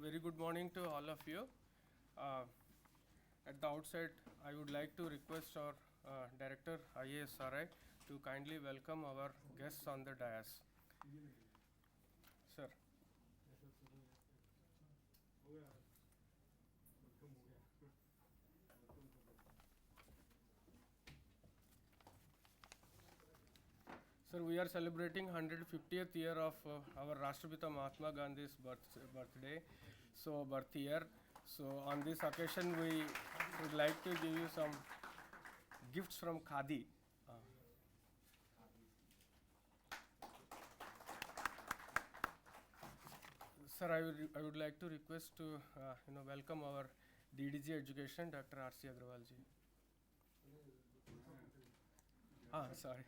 Very good morning to all of you. Uh, at the outset, I would like to request our Director IARI to kindly welcome our guests on the dais. Sir. Sir, we are celebrating 150th year of our Rashtrapita Mahatma Gandhi's birthday, birth year. So on this occasion, we would like to give you some gifts from Khadi. Sir, I would like to request to welcome our DDG Education, Dr. R.C. Agrawal ji. Sorry.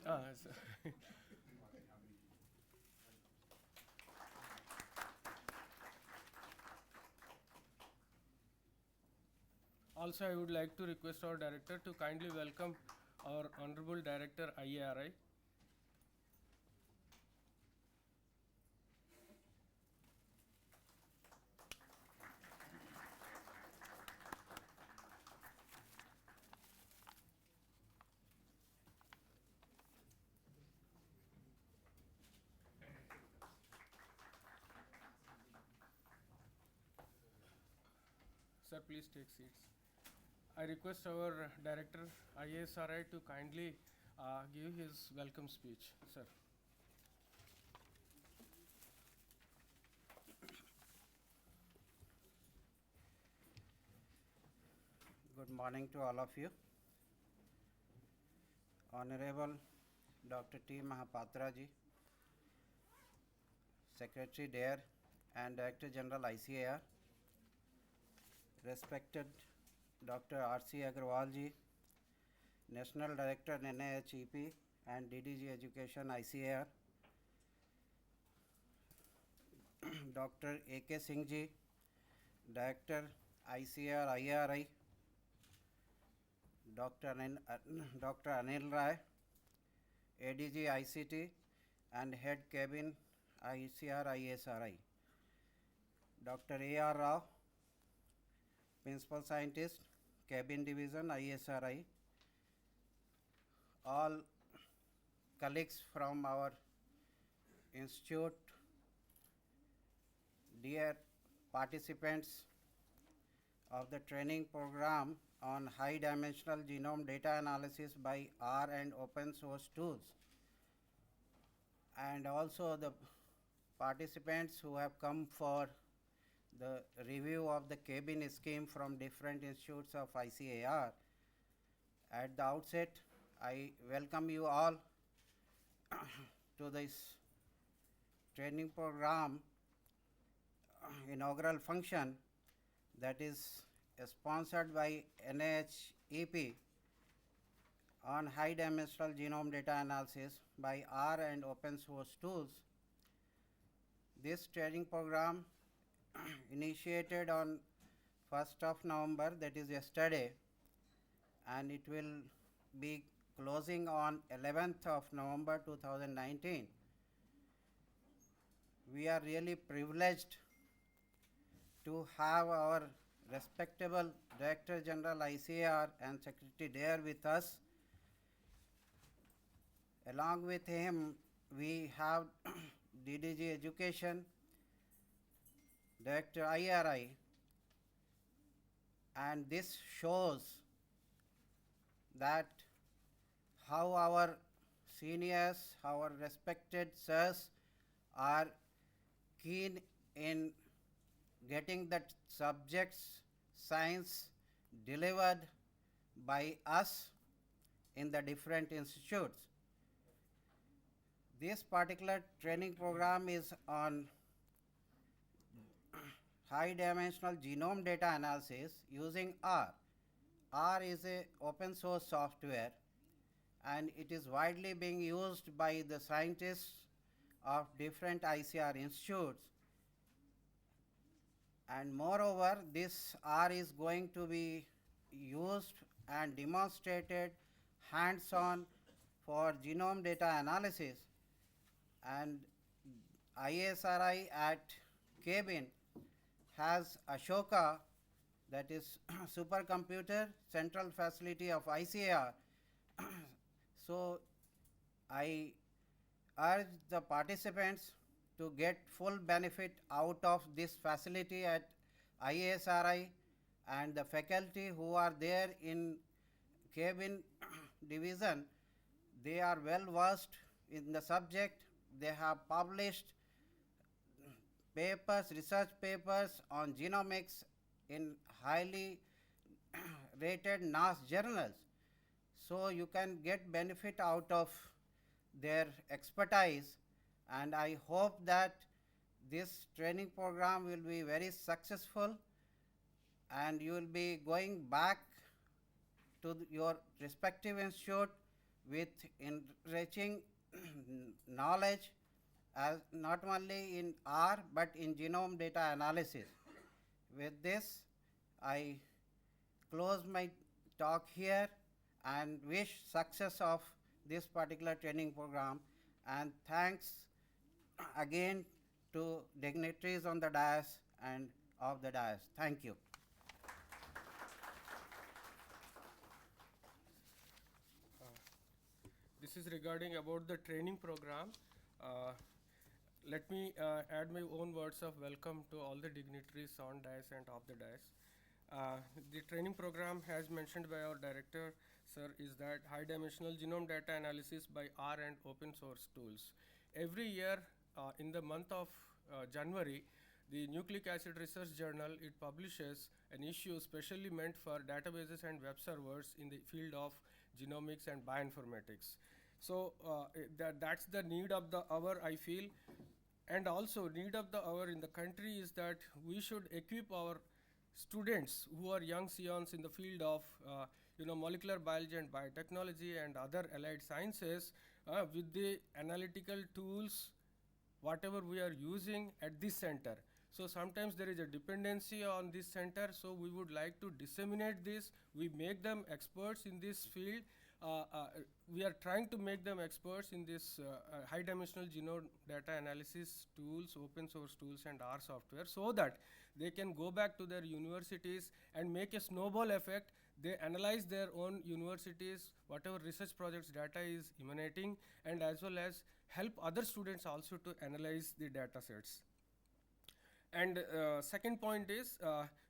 Sir. Also, I would like to request our director to kindly welcome our Honorable Director IARI. Sir, please take seats. I request our Director IASRI to kindly give his welcome speech. Sir. Good morning to all of you. Honorable Dr. T. Mahapatra ji, Secretary DARE and Director General ICAR, respected Dr. R.C. Agrawal ji, National Director NIHEP and DDG Education ICAR, Dr. A.K. Singh ji, Director ICAR-IARI, Dr. Anil Rai, ADG ICT and Head Cabin ICAR-IARI, Dr. A.R. Rao, Principal Scientist, Cabin Division ISRI, all colleagues from our institute, dear participants of the training program on high dimensional genome data analysis by R and open source tools, and also the participants who have come for the review of the cabin scheme from different institutes of ICAR. At the outset, I welcome you all to this training program inaugural function that is sponsored by NIHEP on high dimensional genome data analysis by R and open source tools. This training program initiated on 1st of November, that is yesterday, and it will be closing on 11th of November 2019. We are really privileged to have our respectable Director General ICAR and Secretary DARE with us. Along with him, we have DDG Education, Director IRI, and this shows that how our seniors, our respected sirs are keen in getting that subjects, science delivered by us in the different institutes. This particular training program is on high dimensional genome data analysis using R. R is a open source software and it is widely being used by the scientists of different ICR institutes. And moreover, this R is going to be used and demonstrated hands-on for genome data analysis, and ISRI at Cabin has Ashoka, that is supercomputer central facility of ICAR. So I urge the participants to get full benefit out of this facility at ISRI, and the faculty who are there in Cabin division, they are well versed in the subject. They have published papers, research papers on genomics in highly rated NAS journals. So you can get benefit out of their expertise, and I hope that this training program will be very successful and you will be going back to your respective institute with enriching knowledge as not only in R but in genome data analysis. With this, I close my talk here and wish success of this particular training program, and thanks again to dignitaries on the dais and of the dais. Thank you. This is regarding about the training program. Let me add my own words of welcome to all the dignitaries on dais and off the dais. The training program, as mentioned by our director, sir, is that high dimensional genome data analysis by R and open source tools. Every year in the month of January, the Nucleic Acid Research Journal, it publishes an issue specially meant for databases and web servers in the field of genomics and bioinformatics. So that's the need of the hour, I feel. And also need of the hour in the country is that we should equip our students who are young scions in the field of molecular biology and biotechnology and other allied sciences with the analytical tools, whatever we are using at this center. So sometimes there is a dependency on this center, so we would like to disseminate this. We make them experts in this field. We are trying to make them experts in this high dimensional genome data analysis tools, open source tools and R software, so that they can go back to their universities and make a snowball effect. They analyze their own universities, whatever research projects data is emanating, and as well as help other students also to analyze the data sets. And second point is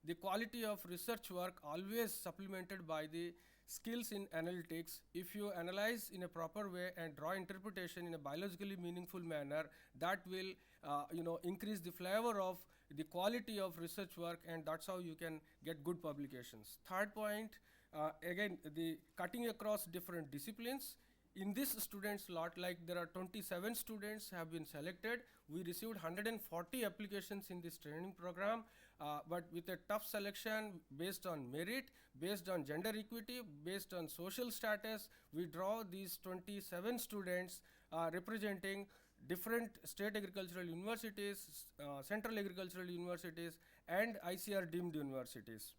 the quality of research work always supplemented by the skills in analytics. If you analyze in a proper way and draw interpretation in a biologically meaningful manner, that will increase the flavor of the quality of research work, and that's how you can get good publications. Third point, again, the cutting across different disciplines. In this students lot, like there are 27 students have been selected. We received 140 applications in this training program, but with a tough selection based on merit, based on gender equity, based on social status, we draw these 27 students representing different state agricultural universities, central agricultural universities, and ICR deemed universities.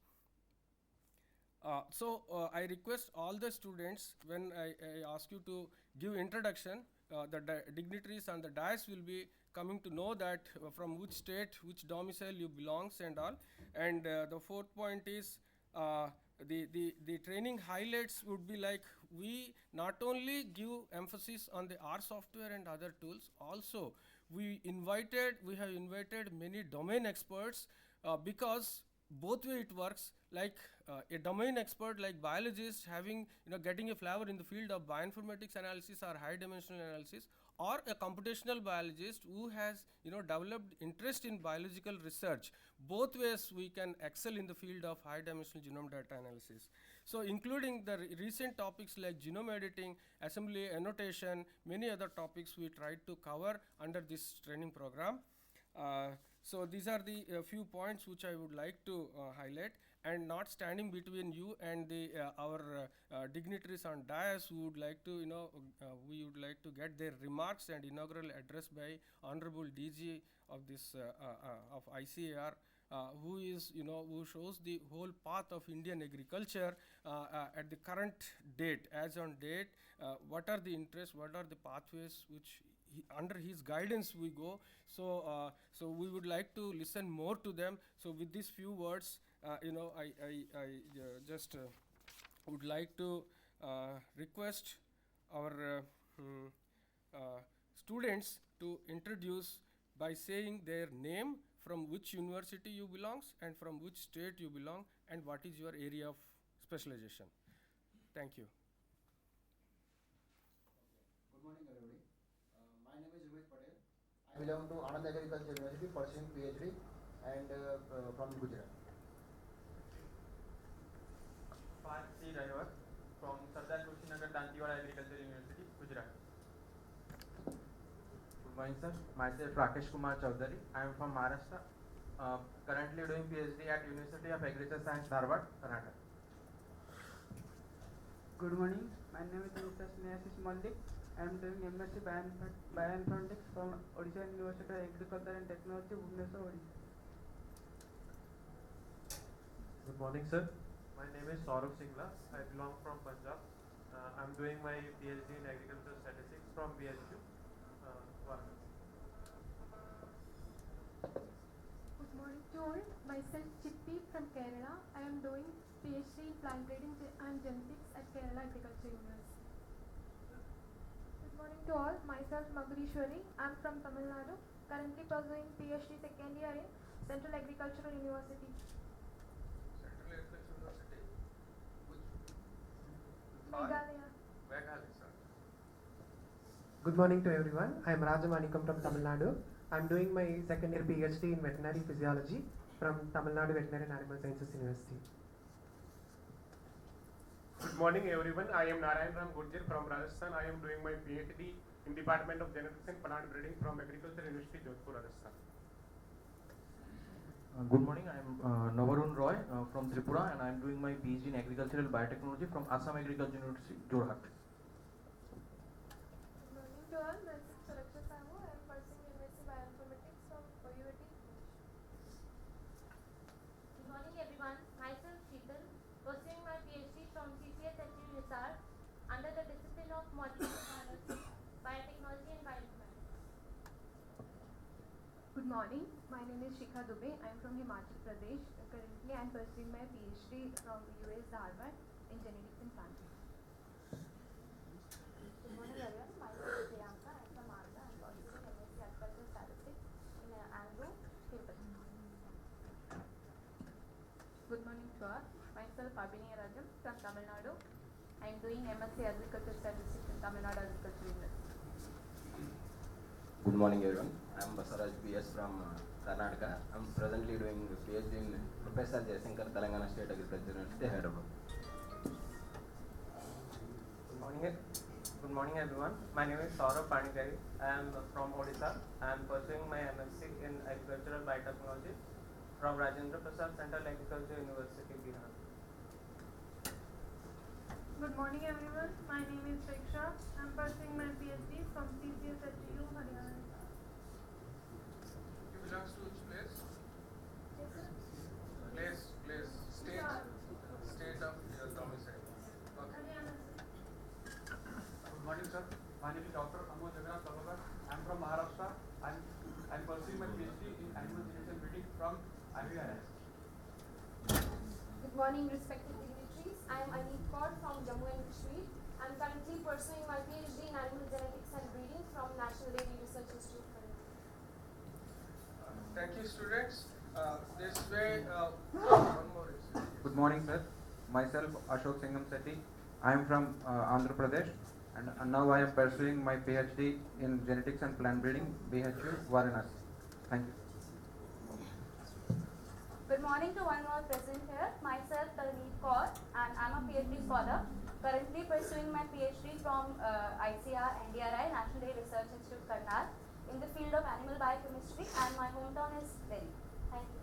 I request all the students, when I ask you to give introduction, the dignitaries and the dais will be coming to know that from which state, which domicile you belongs and all. And the fourth point is the training highlights would be like, we not only give emphasis on the R software and other tools, also we have invited many domain experts because both way it works. Like a domain expert like biologist having getting a flavor in the field of bioinformatics analysis or high dimensional analysis, or a computational biologist who has developed interest in biological research. Both ways we can excel in the field of high dimensional genome data analysis. So including the recent topics like genome editing, assembly, annotation, many other topics we tried to cover under this training program. So these are the few points which I would like to highlight, and not standing between you and the our dignitaries on dais who would like to we would like to get their remarks and inaugural address by Honorable DG of this of ICAR, who is, who shows the whole path of Indian agriculture at the current date, as on date, what are the interests, what are the pathways which under his guidance we go. So we would like to listen more to them. So with these few words, I just would like to request our students to introduce by saying their name, from which university you belongs, and from which state you belong, and what is your area of specialization. Thank you. Good morning, everybody. My name is Rohit Patel. I belong to Anand Agriculture University, pursuing PhD, and from Gujarat. Parth C. Rayawat from Sardar Kushinagar Dantewada Agriculture University, Gujarat. Good morning, sir. Myself Rakesh Kumar Chaudhary. I am from Maharashtra. Currently doing PhD at University of Agriculture Science, Dharwad, Karnataka. Good morning. My name is Mr. Snehasis Mallik. I am doing MSc Bioinformatics from Odisha University of Agriculture and Technology, Bhubaneswar, Odisha. Good morning, sir. My name is Saurabh Singla. I belong from Punjab. I am doing my PhD in Agricultural Statistics from BHU. Good morning to all. Myself Chitti from Kerala. I am doing PhD in plant breeding and genetics at Kerala Agriculture University. Good morning to all. Myself Magurishwari. I am from Tamil Nadu. Currently pursuing PhD second year in Central Agricultural University. Central Agricultural University? Which? Meghalaya. Meghalaya, sir. Good morning to everyone. I am Rajamanikam from Tamil Nadu. I am doing my second year PhD in veterinary physiology from Tamil Nadu Veterinary and Animal Sciences University. Good morning, everyone. I am Narayan Ram Gurjir from Rajasthan. I am doing my PhD in Department of Genetics and Plant Breeding from Agriculture University, Jodhpur, Rajasthan. Good morning, I am Navarun Roy from Tripura, and I am doing my PhD in Agricultural Biotechnology from Assam Agriculture University, Jorhat. Good morning to all. Myself Suraksha Sahu. I am pursuing MSc Bioinformatics from OUAT. Good morning, everyone. Myself Sheetal, pursuing my PhD from CCS at UNISAR under the discipline of molecular biology, biotechnology, and bioinformatics. Good morning. My name is Shikha Dubey. I am from Himachal Pradesh. Currently, I am pursuing my PhD from US Dharwad in genetics and plant breeding. Good morning, everyone. Myself Priyanka. I am from Andhra. I am pursuing MSc Agricultural Statistics in Anglo, Tirupati. Good morning to all. Myself Abhinay Rajam from Tamil Nadu. I am doing MSc Agricultural Statistics in Tamil Nadu Agriculture University. Good morning, everyone. I am Basaraj PS from Karnataka. I am presently doing PhD in Professor Jayasankar, Telangana State Agriculture University, Hyderabad. Good morning, everyone. My name is Saurabh Panikari. I am from Odisha. I am pursuing my MSc in Agricultural Biotechnology from Rajendra Prasad Central Agriculture University, Bihar. Good morning, everyone. My name is Preksha. I am pursuing my PhD from CCS at GU, Haryana. You belongs to which place? Yes, sir. State of your domicile. Okay. Haryana, sir. Good morning, sir. My name is Dr. Amol Jagannath Babakar. I am from Maharashtra. I am pursuing my PhD in animal genetics and breeding from ICAR-IARI. Good morning, respected dignitaries. I am Aneet Kaur from Jammu and Kashmir. I am currently pursuing my PhD in animal genetics and breeding from National Dairy Research Institute. Thank you, students. This way, one more. Good morning, sir. Myself Ashok Singham Sethi. I am from Andhra Pradesh, and now I am pursuing my PhD in genetics and plant breeding, BHU, Varanasi. Thank you. Good morning to one more present here. Myself, Aneet Kaur, and I am a PhD scholar. Currently pursuing my PhD from ICAR-IARI, National Dairy Research Institute, Karnal, in the field of animal biochemistry, and my hometown is Delhi. Thank you.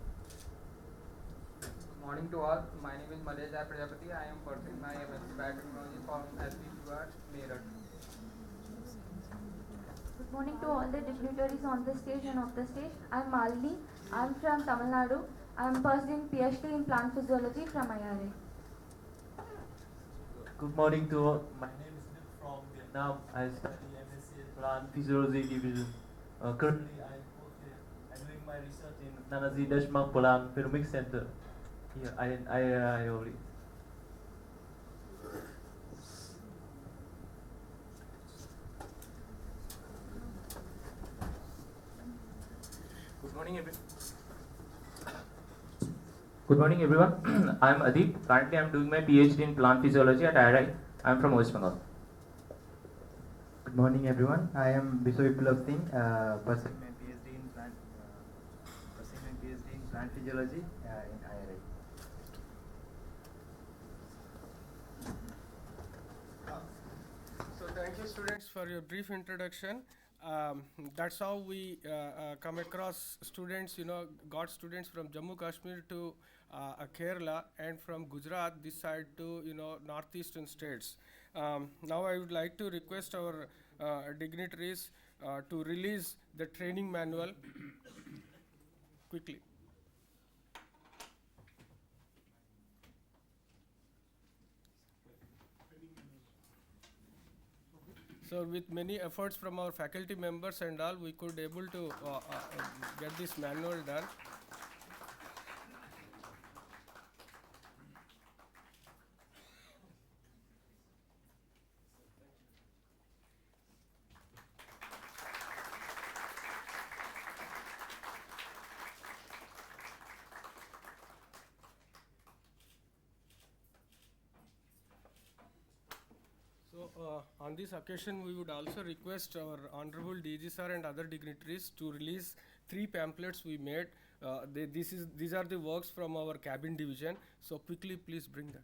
Good morning to all. My name is Madhya Prajapati. I am pursuing my MSc Biotechnology from SBQR, Meerut. Good morning to all the dignitaries on the stage and off the stage. I am Malini. I am from Tamil Nadu. I am pursuing PhD in plant physiology from IRA. Good morning to all. My name is Nip from Vietnam. I study MSc in Plant Physiology Division. Currently, I'm doing my research in Nanazi Deshmukh Plant Phenomics Center here in IARI. Good morning, Good morning, everyone. I'm Adip. Currently, I'm doing my PhD in plant physiology at IRI. I'm from West Bengal. Good morning, everyone. I am Biswa Viplav Singh, pursuing my PhD in plant physiology in IRI. So thank you, students, for your brief introduction. That's how we come across students, got students from Jammu Kashmir to Kerala, and from Gujarat this side to, northeastern states. Now I would like to request our dignitaries to release the training manual quickly. So with many efforts from our faculty members and all, we could able to get this manual done. So on this occasion, we would also request our Honorable DG sir and other dignitaries to release 3 pamphlets we made. These are the works from our cabin division. So quickly, please bring that.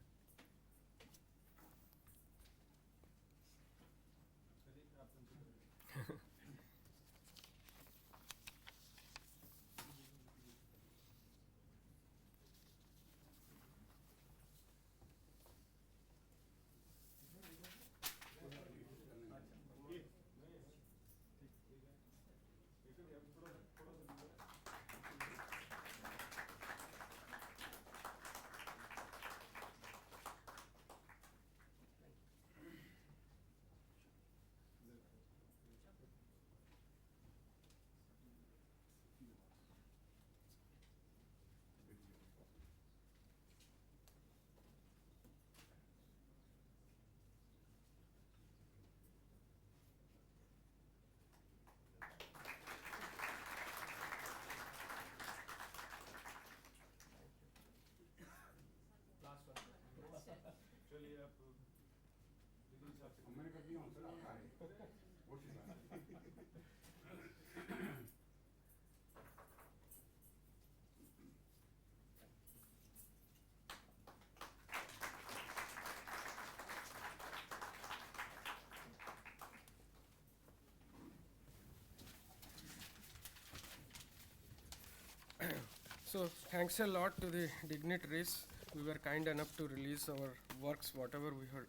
So thanks a lot to the dignitaries. We were kind enough to release our works, whatever we had,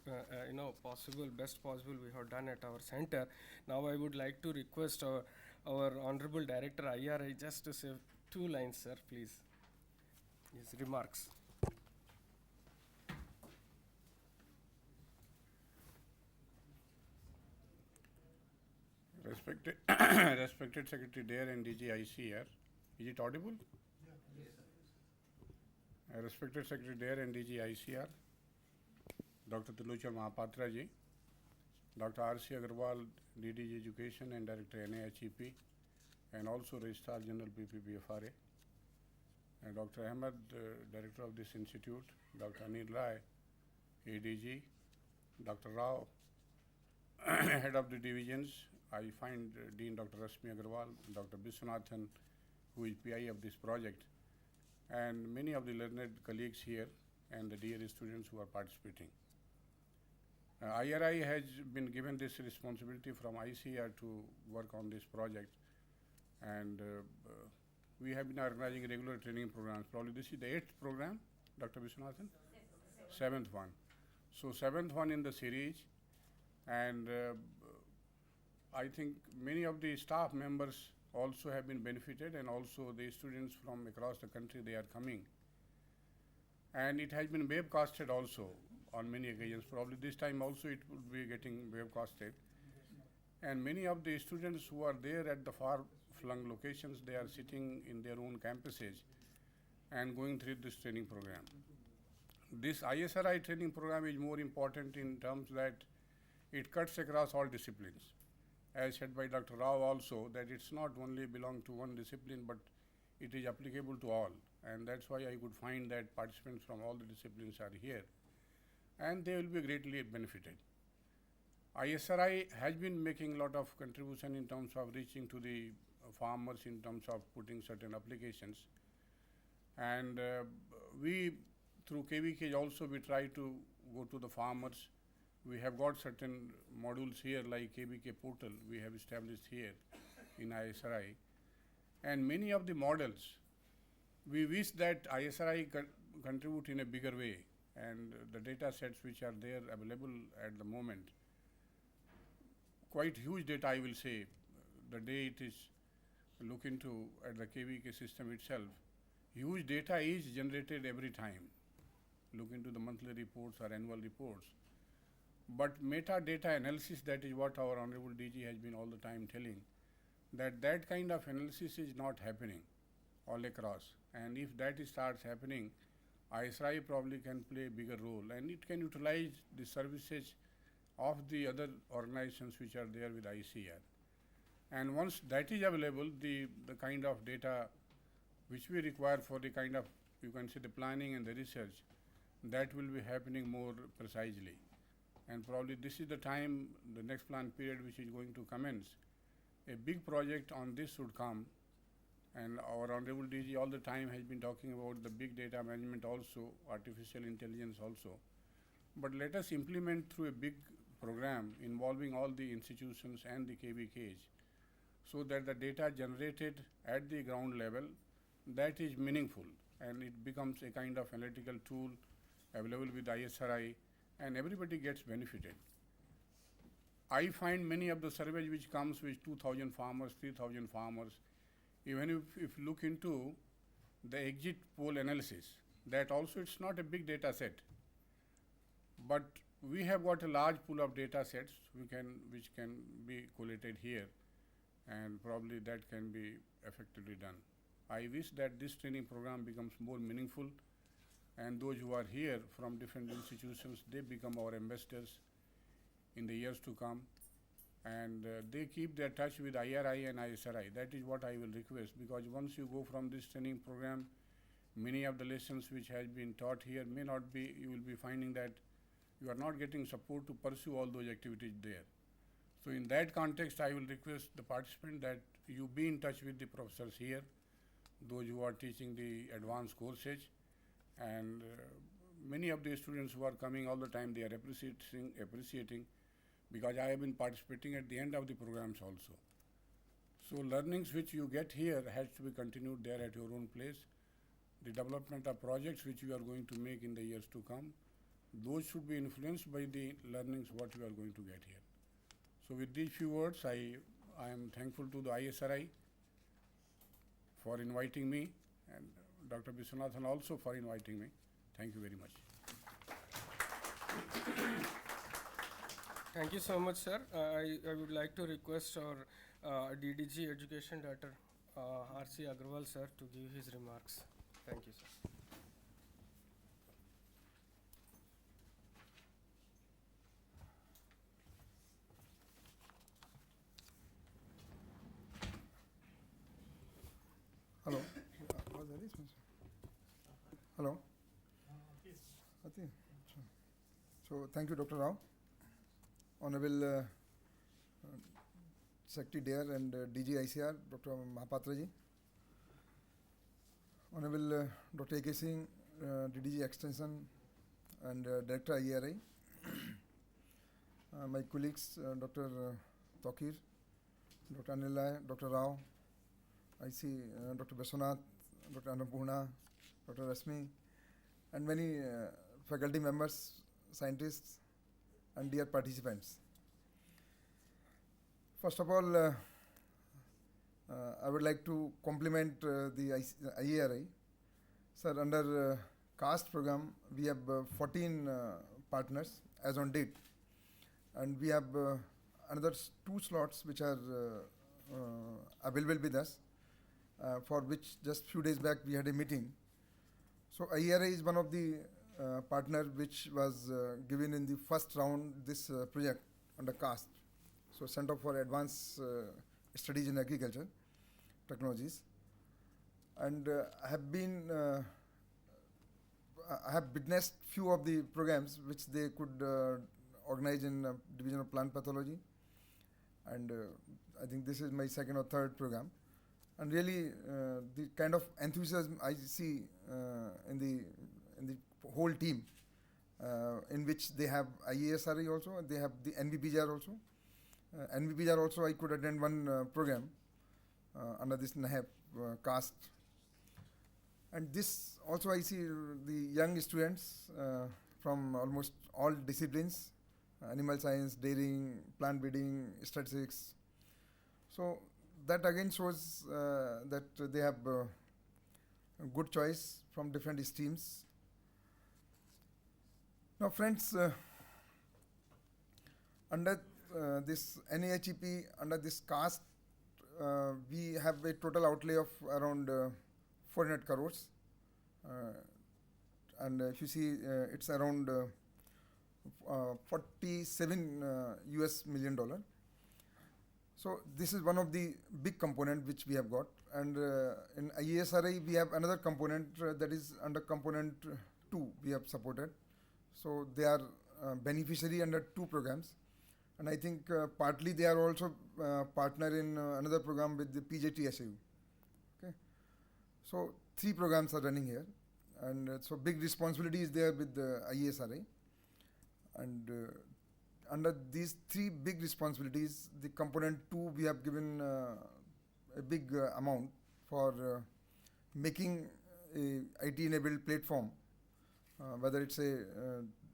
possible, best possible we have done at our center. Now I would like to request our Honorable Director IRI just to say 2 lines, sir, please. His remarks. Respected, respected Secretary Dare and DG ICAR, is it audible? Yes, sir. Respected Secretary Dare and DG ICAR, Dr. Tilochar Mahapatra ji, Dr. R.C. Agarwal, DDG Education and Director NAHEP, and also Registrar General PPBFRA, and Dr. Ahmed, Director of this institute, Dr. Anil Rai, ADG, Dr. Rao, Head of the divisions. I find Dean Dr. Rasmi Agarwal, Dr. Biswanathan, who is PI of this project, and many of the learned colleagues here and the dear students who are participating. IRI has been given this responsibility from ICAR to work on this project, and we have been organizing regular training programs. Probably this is the 8th program, Dr. Biswanathan? 7th one. So 7th one in the series, and I think many of the staff members also have been benefited, and also the students from across the country, they are coming. And it has been webcasted also on many occasions. Probably this time also it will be getting webcasted. And many of the students who are there at the far-flung locations, they are sitting in their own campuses and going through this training program. This ISRI training program is more important in terms that it cuts across all disciplines. As said by Dr. Rao also, that it's not only belong to one discipline, but it is applicable to all. And that's why I could find that participants from all the disciplines are here, and they will be greatly benefited. ISRI has been making a lot of contribution in terms of reaching to the farmers, in terms of putting certain applications. And we, through KVK also, we try to go to the farmers. We have got certain modules here like KVK portal we have established here in ISRI. And many of the models, we wish that ISRI contribute in a bigger way, and the data sets which are there available at the moment, quite huge data I will say, the day it is look into at the KVK system itself, huge data is generated every time. Look into the monthly reports or annual reports. But metadata analysis, that is what our Honorable DG has been all the time telling, that kind of analysis is not happening all across. And if that starts happening, ISRI probably can play a bigger role, and it can utilize the services of the other organizations which are there with ICAR. And once that is available, the kind of data which we require for the kind of, you can say, the planning and the research, that will be happening more precisely. And probably this is the time, the next plan period which is going to commence, a big project on this should come. And our Honorable DG all the time has been talking about the big data management also, artificial intelligence also. But let us implement through a big program involving all the institutions and the KVKs, so that the data generated at the ground level, that is meaningful, and it becomes a kind of analytical tool available with ISRI, and everybody gets benefited. I find many of the surveys which comes with 2,000 farmers, 3,000 farmers, even if you look into the exit poll analysis, that also it's not a big data set. But we have got a large pool of data sets which can be collated here, and probably that can be effectively done. I wish that this training program becomes more meaningful, and those who are here from different institutions, they become our ambassadors in the years to come, and they keep their touch with IRI and ISRI. That is what I will request, because once you go from this training program, many of the lessons which has been taught here may not be, you will be finding that you are not getting support to pursue all those activities there. So in that context, I will request the participant that you be in touch with the professors here, those who are teaching the advanced courses, and many of the students who are coming all the time, they are appreciating, because I have been participating at the end of the programs also. So learnings which you get here has to be continued there at your own place. The development of projects which you are going to make in the years to come, those should be influenced by the learnings what you are going to get here. So with these few words, I am thankful to the ISRI for inviting me, and Dr. Viswanathan also for inviting me. Thank you very much. Thank you so much, sir. I would like to request our DDG Education Director, R.C. Agarwal, sir, to give his remarks. Thank you, sir. Hello. Was there this one? Hello. Okay. So thank you, Dr. Rao. Honorable Secretary DARE and DG ICR, Dr. Mahapatra ji. Honorable Dr. A.K. Singh, DDG Extension and Director IARI. My colleagues, Dr. Tokir, Dr. Anilay, Dr. Rao, I see Dr. Beswanath, Dr. Annapurna, Dr. Rasmi, and many faculty members, scientists, and dear participants. First of all, I would like to compliment the IARI. Sir, under CAST program, we have 14 partners as on date. And we have another 2 slots which are available with us, for which just few days back we had a meeting. So IARI is one of the partner which was given in the first round this project under CAST. So Center for Advanced Studies in Agriculture Technologies. And I have witnessed few of the programs which they could organize in Division of Plant Pathology. And I think this is my second or third program. And really the kind of enthusiasm I see in the whole team, in which they have IASRI also, and they have the NVBJR also. NVBJR also I could attend one program under this NAHEP CAST. And this also I see the young students from almost all disciplines, animal science, dairying, plant breeding, statistics. So that again shows that they have a good choice from different streams. Now friends, under this NAHEP, under this CAST, we have a total outlay of around 400 crores. And if you see, it's around $47 US million. So this is one of the big component which we have got. And in IASRI, we have another component that is under component 2 we have supported. So they are beneficiary under 2 programs. And I think partly they are also partner in another program with the PJT-SAU. Okay. So 3 programs are running here. And so big responsibility is there with the IASRI. And under these 3 big responsibilities, the component 2 we have given a big amount for making a IT-enabled platform, whether it's a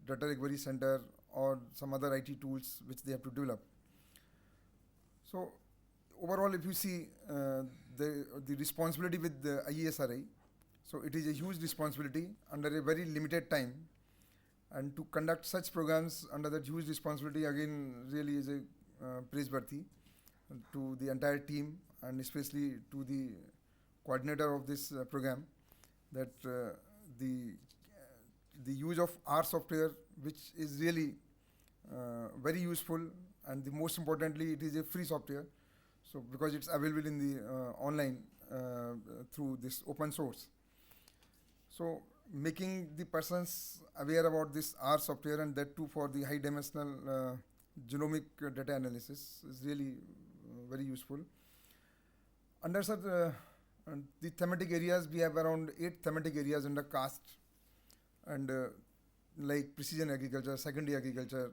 data recovery center or some other IT tools which they have to develop. So overall, if you see the responsibility with the IASRI, so it is a huge responsibility under a very limited time. And to conduct such programs under that huge responsibility again really is a praiseworthy to the entire team, and especially to the coordinator of this program, that the use of R software, which is really very useful, and the most importantly it is a free software, so because it's available in the online through this open source. So making the persons aware about this R software, and that too for the high dimensional genomic data analysis, is really very useful. Under the thematic areas, we have around 8 thematic areas under CAST, and like precision agriculture, secondary agriculture,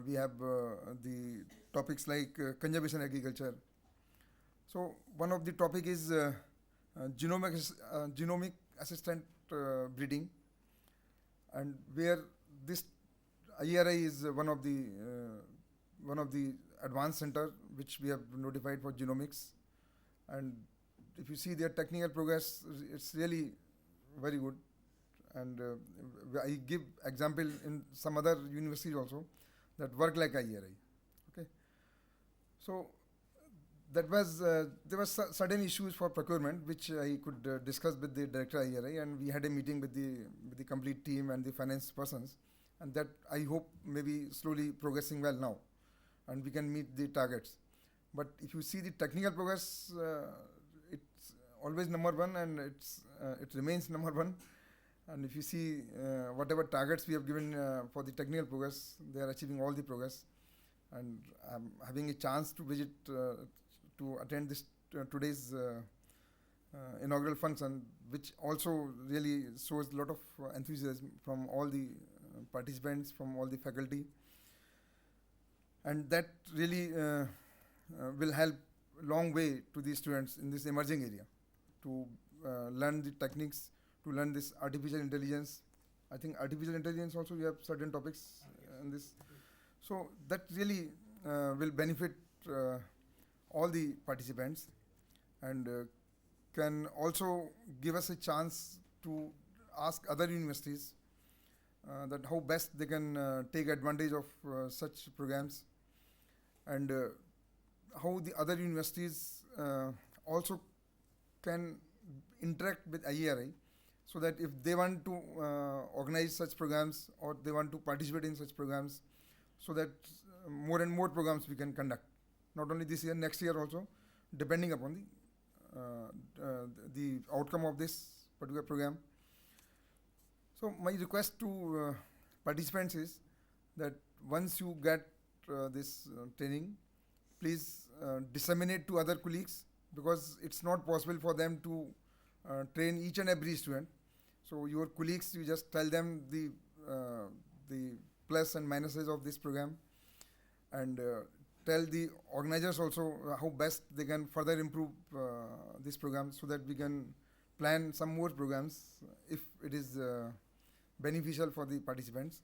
we have the topics like conservation agriculture. So one of the topic is genomic assistant breeding, and where this IARI is one of the advanced center which we have notified for genomics. And if you see their technical progress, it's really very good. And I give example in some other universities also that work like IARI. Okay. So that was there was certain issues for procurement which I could discuss with the director IARI, and we had a meeting with the complete team and the finance persons, and that I hope maybe slowly progressing well now, and we can meet the targets. But if you see the technical progress, it's always number 1, and it remains number 1. And if you see whatever targets we have given for the technical progress, they are achieving all the progress. And I'm having a chance to visit to attend this today's inaugural function, which also really shows a lot of enthusiasm from all the participants, from all the faculty, and that really will help long way to the students in this emerging area to learn the techniques, to learn this artificial intelligence. I think artificial intelligence also we have certain topics in this. So that really will benefit all the participants. and can also give us a chance to ask other universities that how best they can take advantage of such programs, and how the other universities also can interact with IARI, so that if they want to organize such programs or they want to participate in such programs, so that more and more programs we can conduct, not only this year, next year also, depending upon the outcome of this particular program. So my request to participants is that once you get this training, please disseminate to other colleagues, because it's not possible for them to train each and every student. So your colleagues, you just tell them the plus and minuses of this program, and tell the organizers also how best they can further improve this program, so that we can plan some more programs if it is beneficial for the participants.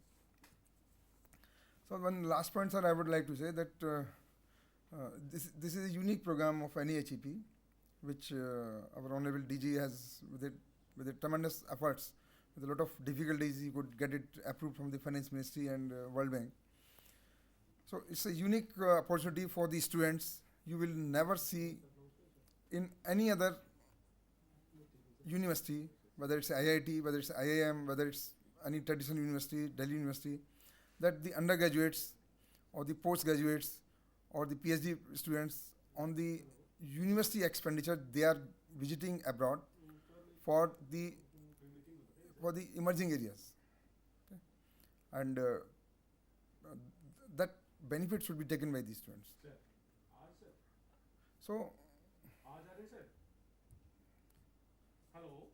So one last point, sir, I would like to say that this is a unique program of NAHEP, which our Honorable DG has, with a tremendous efforts, with a lot of difficulties, he could get it approved from the Finance Ministry and World Bank. So it's a unique opportunity for the students. You will never see in any other university, whether it's IIT, whether it's IIM, whether it's any traditional university, Delhi University, that the undergraduates or the postgraduates or the PhD students on the university expenditure, they are visiting abroad for the emerging areas. Okay? And that benefit should be taken by these students. So, hello.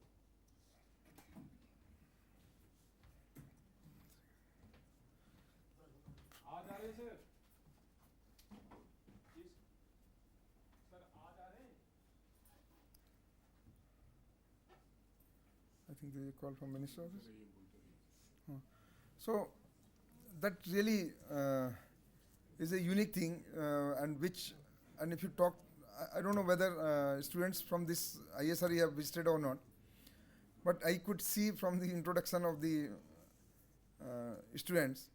आज आ रहे हैं sir? Sir आज आ रहे हैं? I think there is a call from Minister Office. So that really is a unique thing, and if you talk, I don't know whether students from this ISRE have visited or not, but I could see from the introduction of the students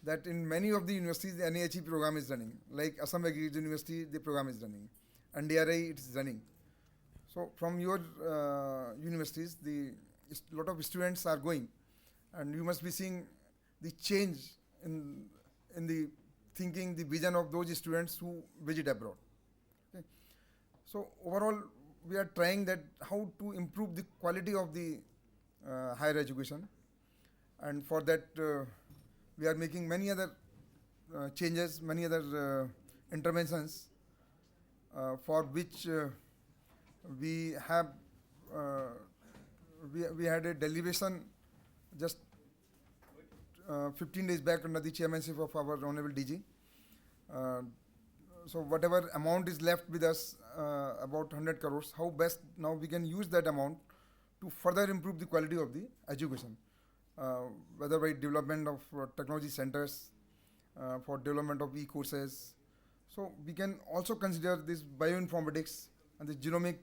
that in many of the universities the NAHE program is running, like Assam Agriculture University, the program is running, and DRI it is running. So from your universities, a lot of students are going, and you must be seeing the change in the thinking, the vision of those students who visit abroad. Okay. So overall, we are trying that how to improve the quality of the higher education, and for that we are making many other changes, many other interventions for which we have we had a deliberation just 15 days back under the chairmanship of our Honorable DG. So whatever amount is left with us, about 100 crores, how best now we can use that amount to further improve the quality of the education, whether by development of technology centers, for development of e-courses. So we can also consider this bioinformatics and the genomic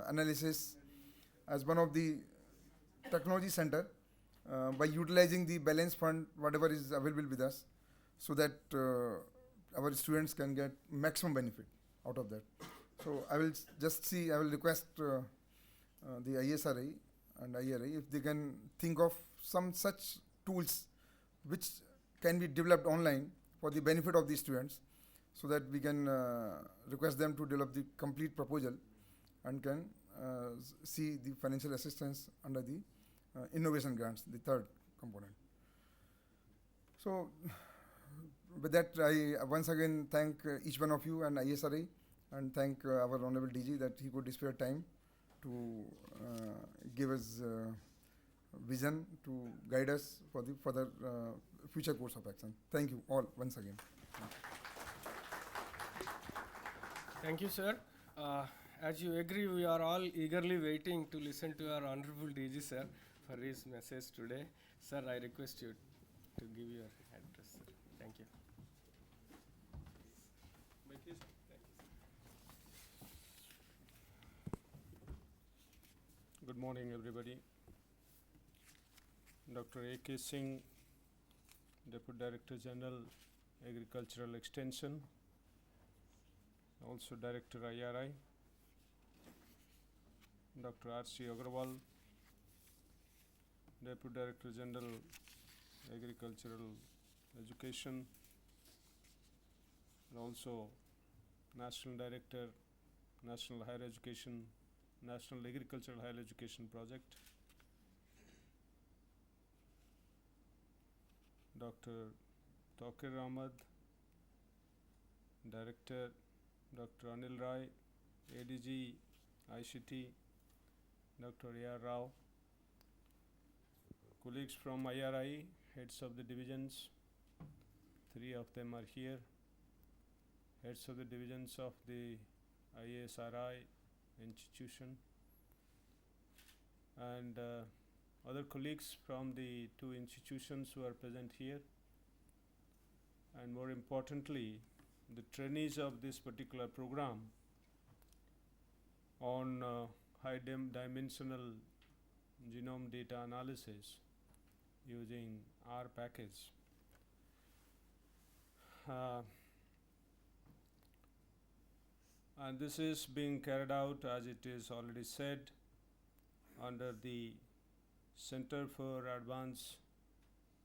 analysis as one of the technology center by utilizing the balance fund, whatever is available with us, so that our students can get maximum benefit out of that. So I will request the ISRI and IRI if they can think of some such tools which can be developed online for the benefit of the students, so that we can request them to develop the complete proposal and can see the financial assistance under the innovation grants, the third component. So with that, I once again thank each one of you and ISRI, and thank our Honorable DG that he could spare time to give us vision to guide us for the further future course of action. Thank you all once again. Thank you, sir. As you agree, we are all eagerly waiting to listen to our Honorable DG, sir, for his message today. Sir, I request you to give your address, sir. Thank you. Good morning, everybody. Dr. A.K. Singh, Deputy Director General, Agricultural Extension, also Director IRI. Dr. R.C. Agarwal, Deputy Director General, Agricultural Education, and also National Director, National Higher Education, National Agricultural Higher Education Project. Dr. Tokir Ahmad, Director, Dr. Anil Rai, ADG, ICT, Dr. A.R. Rao, colleagues from IRI, heads of the divisions, 3 of them are here, heads of the divisions of the ICAR-IARI institution, and other colleagues from the 2 institutions who are present here, and more importantly, the trainees of this particular program on high dimensional genome data analysis using R package. And this is being carried out, as it is already said, under the Center for Advanced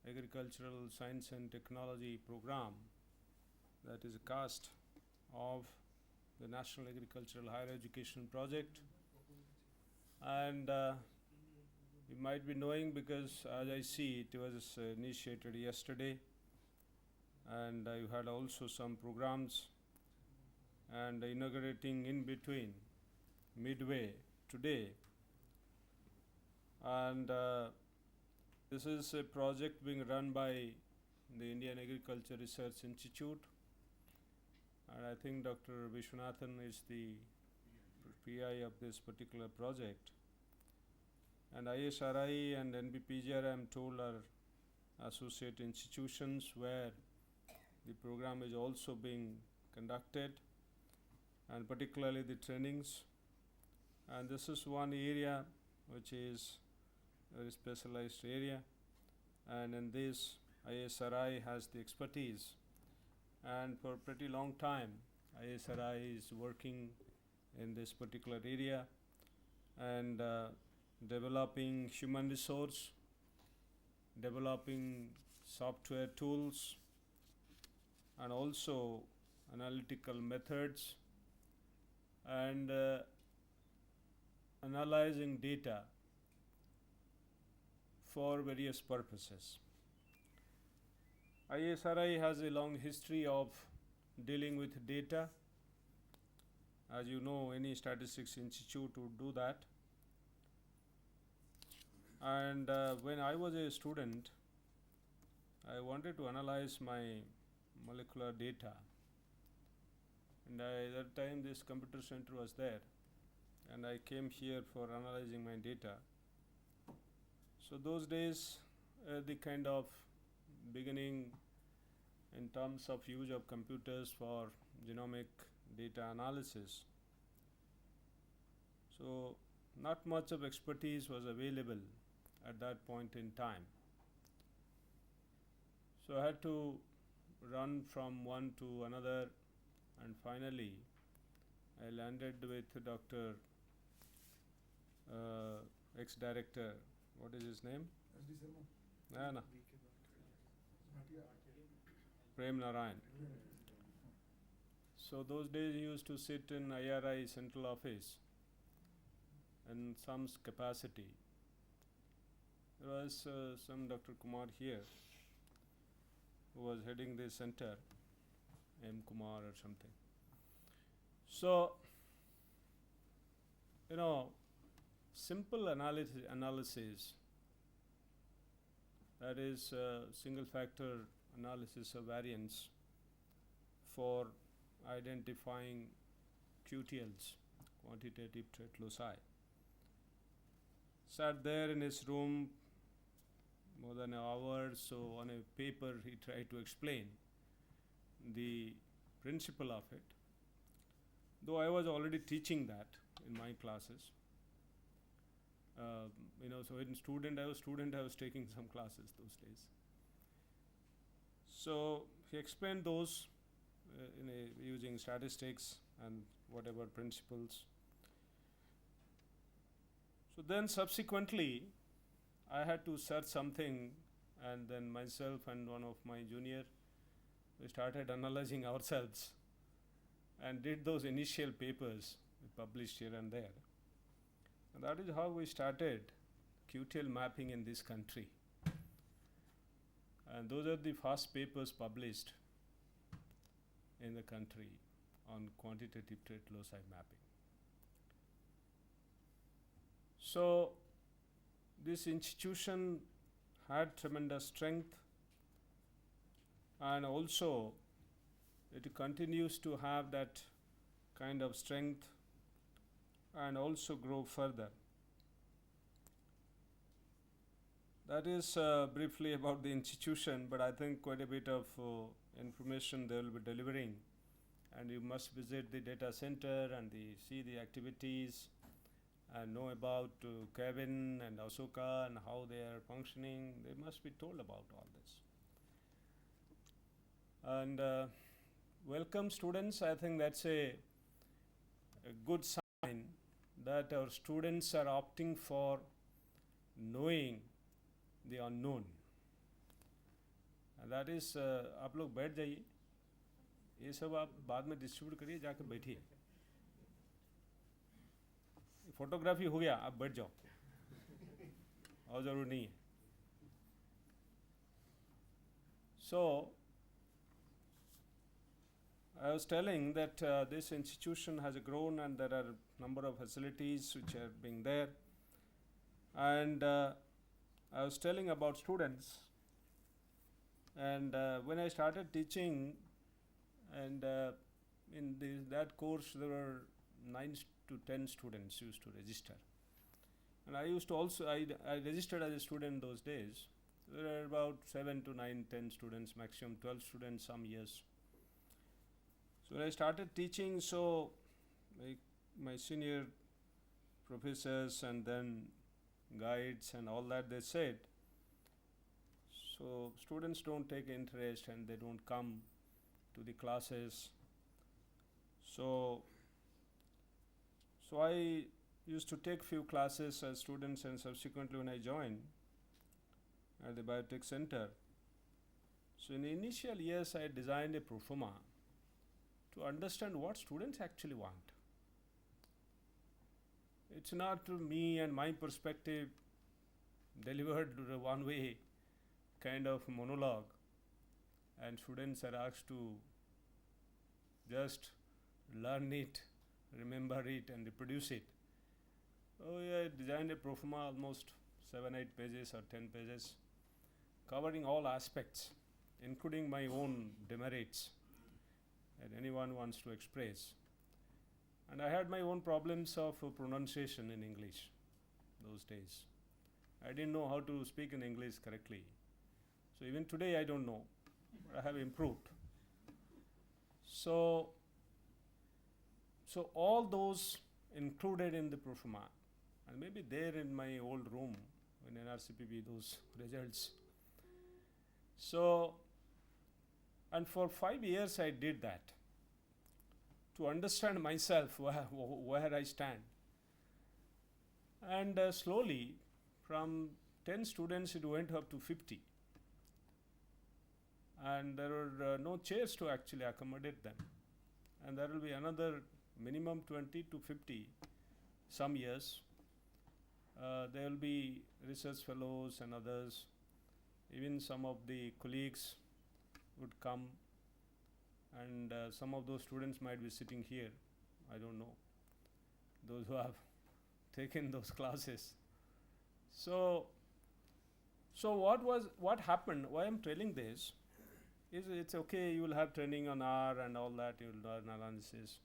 Agricultural Science and Technology program, that is a cast of the National Agricultural Higher Education Project. And you might be knowing, because as I see, it was initiated yesterday, and you had also some programs and inaugurating in between, midway today. And this is a project being run by the Indian Agriculture Research Institute, and I think Dr. Vishwanathan is the PI of this particular project. And ICAR-IARI and NBPGR, I am told, are associate institutions where the program is also being conducted, and particularly the trainings. And this is one area which is a very specialized area, and in this ICAR-IARI has the expertise, and for a pretty long time ICAR-IARI is working in this particular area and developing human resource, developing software tools, and also analytical methods, and analyzing data for various purposes. ICAR-IARI has a long history of dealing with data. As you know, any statistics institute would do that. And when I was a student, I wanted to analyze my molecular data, and at that time this computer center was there, and I came here for analyzing my data. So those days, the kind of beginning in terms of use of computers for genomic data analysis. So not much of expertise was available at that point in time. So I had to run from one to another, and finally I landed with Dr. Ex-director, what is his name? No. Prem Narayan. So those days he used to sit in IRI central office in some capacity. There was some Dr. Kumar here who was heading the center, M. Kumar or something. So, you know, simple analysis, that is single factor analysis of variance for identifying QTLs, quantitative trait loci. Sat there in his room more than an hour, so on a paper he tried to explain the principle of it, though I was already teaching that in my classes. So in I was taking some classes those days. So he explained those using statistics and whatever principles. So then subsequently, I had to search something, and then myself and one of my junior, we started analyzing ourselves and did those initial papers we published here and there. And that is how we started QTL mapping in this country. And those are the first papers published in the country on quantitative trait loci mapping. So this institution had tremendous strength, and also it continues to have that kind of strength and also grow further. That is briefly about the institution, but I think quite a bit of information they will be delivering, and you must visit the data center and see the activities and know about Kevin and Asoka and how they are functioning. They must be told about all this. And welcome students. I think that's a good sign that our students are opting for knowing the unknown. And that is, आप लोग बैठ जाइए, ये सब आप बाद में distribute करिए, जाकर बैठिए. फोटोग्राफी हो गया, आप बैठ जाओ, और ज़रूर नहीं है. So I was telling that this institution has grown, and there are a number of facilities which are being there. And I was telling about students, and when I started teaching, and in that course there were 9 to 10 students used to register. And I used to also, I registered as a student those days. There were about 7 to 9, 10 students, maximum 12 students some years. So when I started teaching, so my senior professors and then guides and all that, they said, so students don't take interest and they don't come to the classes. So I used to take few classes as students, and subsequently when I joined at the Biotech Center, so in the initial years I designed a proforma to understand what students actually want. It's not me and my perspective delivered one way kind of monologue, and students are asked to just learn it, remember it, and reproduce it. So I designed a proforma almost 7-8 pages or 10 pages, covering all aspects, including my own demerits that anyone wants to express. And I had my own problems of pronunciation in English those days. I didn't know how to speak in English correctly. So even today I don't know, but I have improved. So all those included in the proforma, and maybe there in my old room in NRCPB, those results. So, and for 5 years I did that to understand myself where I stand. And slowly from 10 students it went up to 50. And there were no chairs to actually accommodate them. And there will be another minimum 20 to 50 some years. There will be research fellows and others. Even some of the colleagues would come, and some of those students might be sitting here. I don't know. Those who have taken those classes. So what happened? Why I'm telling this is, it's okay, you will have training on R and all that, you will learn analysis.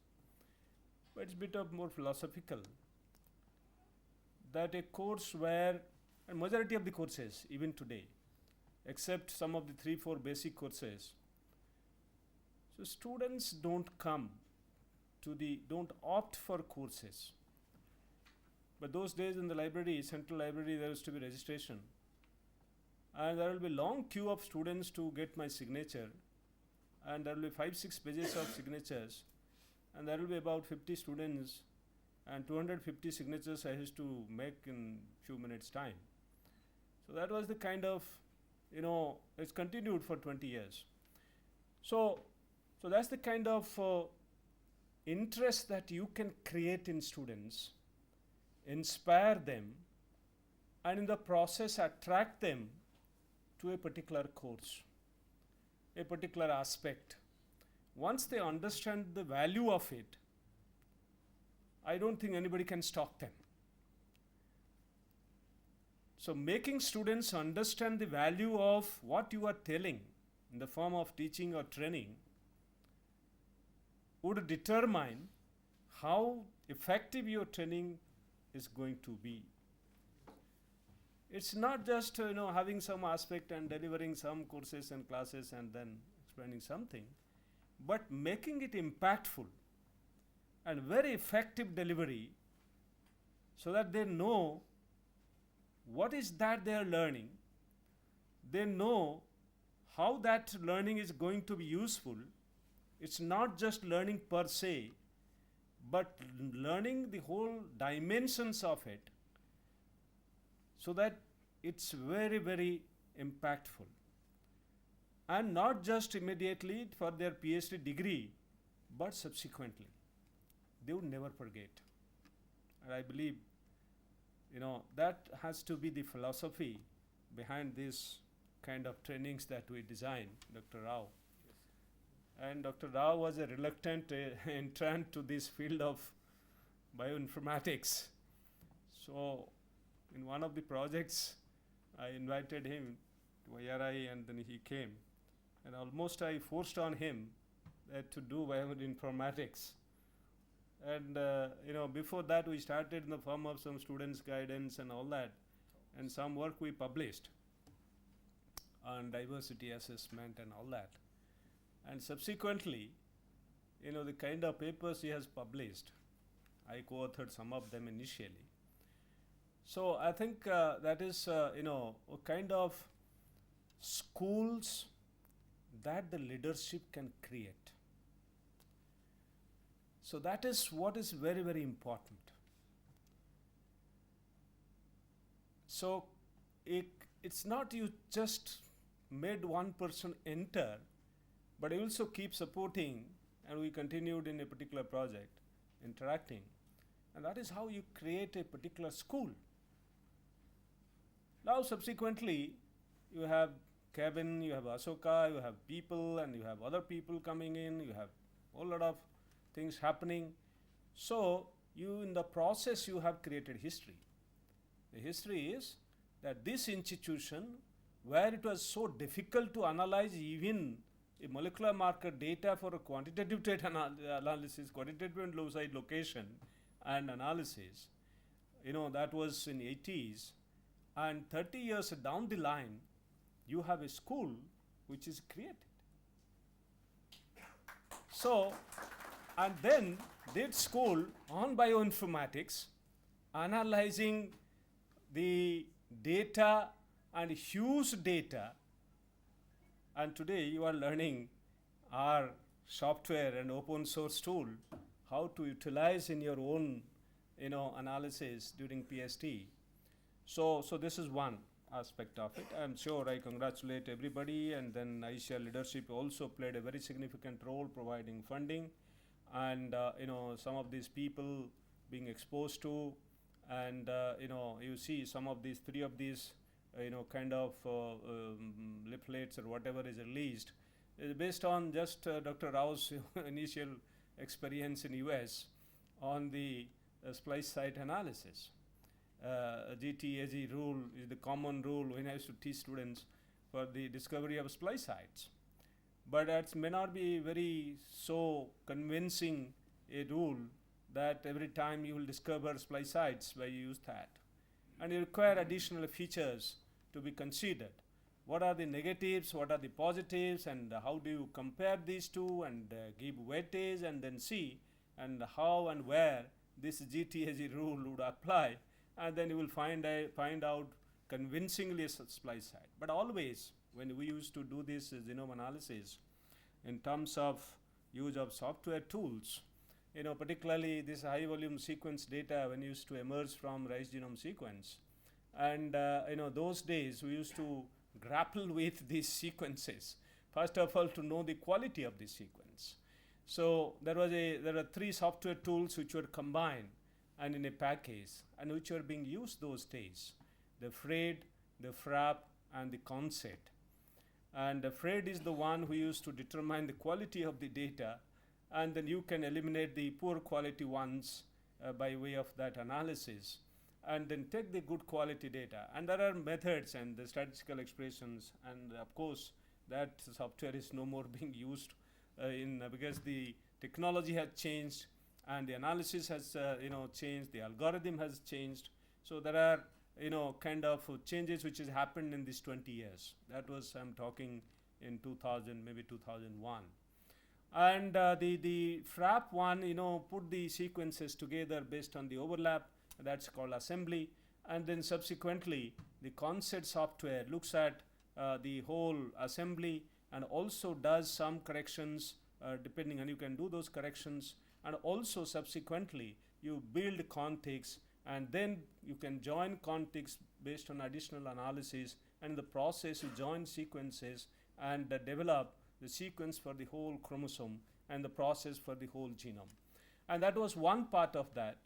But it's a bit of more philosophical. That a course where, and majority of the courses, even today, except some of the 3-4 basic courses, so students don't opt for courses But those days in the library, central library, there used to be registration. And there will be long queue of students to get my signature. And there will be 5-6 pages of signatures. And there will be about 50 students and 250 signatures I used to make in few minutes time. So that was the kind of, it's continued for 20 years. So that's the kind of interest that you can create in students, inspire them, and in the process attract them to a particular course, a particular aspect. Once they understand the value of it, I don't think anybody can stop them. So making students understand the value of what you are telling in the form of teaching or training would determine how effective your training is going to be. It's not just having some aspect and delivering some courses and classes and then explaining something, but making it impactful and very effective delivery so that they know what is that they are learning. They know how that learning is going to be useful. It's not just learning per se, but learning the whole dimensions of it so that it's very, very impactful. And not just immediately for their PhD degree, but subsequently. They would never forget. And I believe, that has to be the philosophy behind this kind of trainings that we design, Dr. Rao. Yes. And Dr. Rao was a reluctant entrant to this field of bioinformatics. So in one of the projects, I invited him to IRI and then he came. And almost I forced on him to do bioinformatics. And before that we started in the form of some students' guidance and all that. And some work we published on diversity assessment and all that. And subsequently, the kind of papers he has published, I co-authored some of them initially. So I think that is, a kind of schools that the leadership can create. So that is what is very, very important. So it's not you just made one person enter, but you also keep supporting, and we continued in a particular project, interacting. And that is how you create a particular school. Now subsequently, you have Kevin, you have Asoka, you have people, and you have other people coming in, you have a whole lot of things happening. So in the process you have created history. The history is that this institution, where it was so difficult to analyze even a molecular marker data for a quantitative data analysis, quantitative and loci location and analysis, that was in 80s, and 30 years down the line, you have a school which is created. So, and then did school on bioinformatics, analyzing the data and huge data, and today you are learning our software and open source tool, how to utilize in your own analysis during PhD. So this is one aspect of it. I'm sure I congratulate everybody, and then ICAR leadership also played a very significant role providing funding, and some of these people being exposed to, and you see some of these, 3 of these kind of leaflets or whatever is released is based on just Dr. Rao's initial experience in US on the splice site analysis. GTAG rule is the common rule when I used to teach students for the discovery of splice sites. But it may not be very so convincing a rule that every time you will discover splice sites where you use that. And you require additional features to be considered. What are the negatives, what are the positives, and how do you compare these two and give weightage and then see and how and where this GTAG rule would apply, and then you will find out convincingly a splice site. But always, when we used to do this genome analysis, in terms of use of software tools, particularly this high volume sequence data when used to emerge from rice genome sequence, and those days we used to grapple with these sequences. First of all, to know the quality of the sequence. So there are 3 software tools which were combined and in a package, and which were being used those days: the FRED, the FRAP, and the CONCET. And the FRED is the one who used to determine the quality of the data, and then you can eliminate the poor quality ones by way of that analysis, and then take the good quality data. And there are methods and the statistical expressions, and of course that software is no more being used because the technology has changed, and the analysis has changed, the algorithm has changed. So there are kind of changes which has happened in these 20 years. That was, I'm talking in 2000, maybe 2001. And the FRAP one, put the sequences together based on the overlap. That's called assembly. And then subsequently, the CONCET software looks at the whole assembly and also does some corrections depending on, you can do those corrections, and also subsequently you build contigs, and then you can join contigs based on additional analysis, and in the process you join sequences and develop the sequence for the whole chromosome and the process for the whole genome. And that was one part of that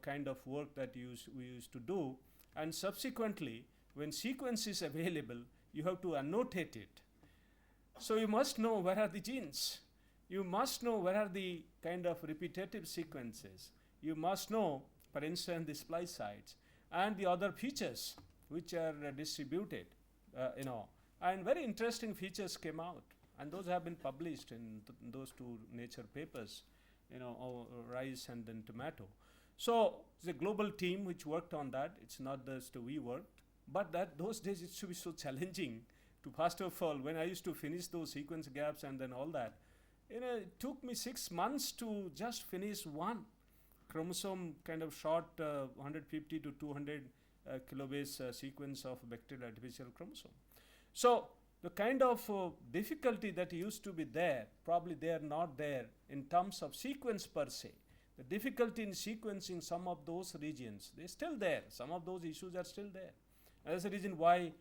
kind of work that we used to do. And subsequently, when sequence is available, you have to annotate it. So you must know where are the genes. You must know where are the kind of repetitive sequences. You must know, for instance, the splice sites and the other features which are distributed, and very interesting features came out, and those have been published in those 2 Nature papers, rice and then tomato. So it's a global team which worked on that. It's not just we worked, but those days it used to be so challenging to, first of all, when I used to finish those sequence gaps and then all that, it took me 6 months to just finish one chromosome kind of short 150 to 200 kilobase sequence of bacterial artificial chromosome. So the kind of difficulty that used to be there, probably they are not there in terms of sequence per se. The difficulty in sequencing some of those regions, they're still there. Some of those issues are still there. That's the reason why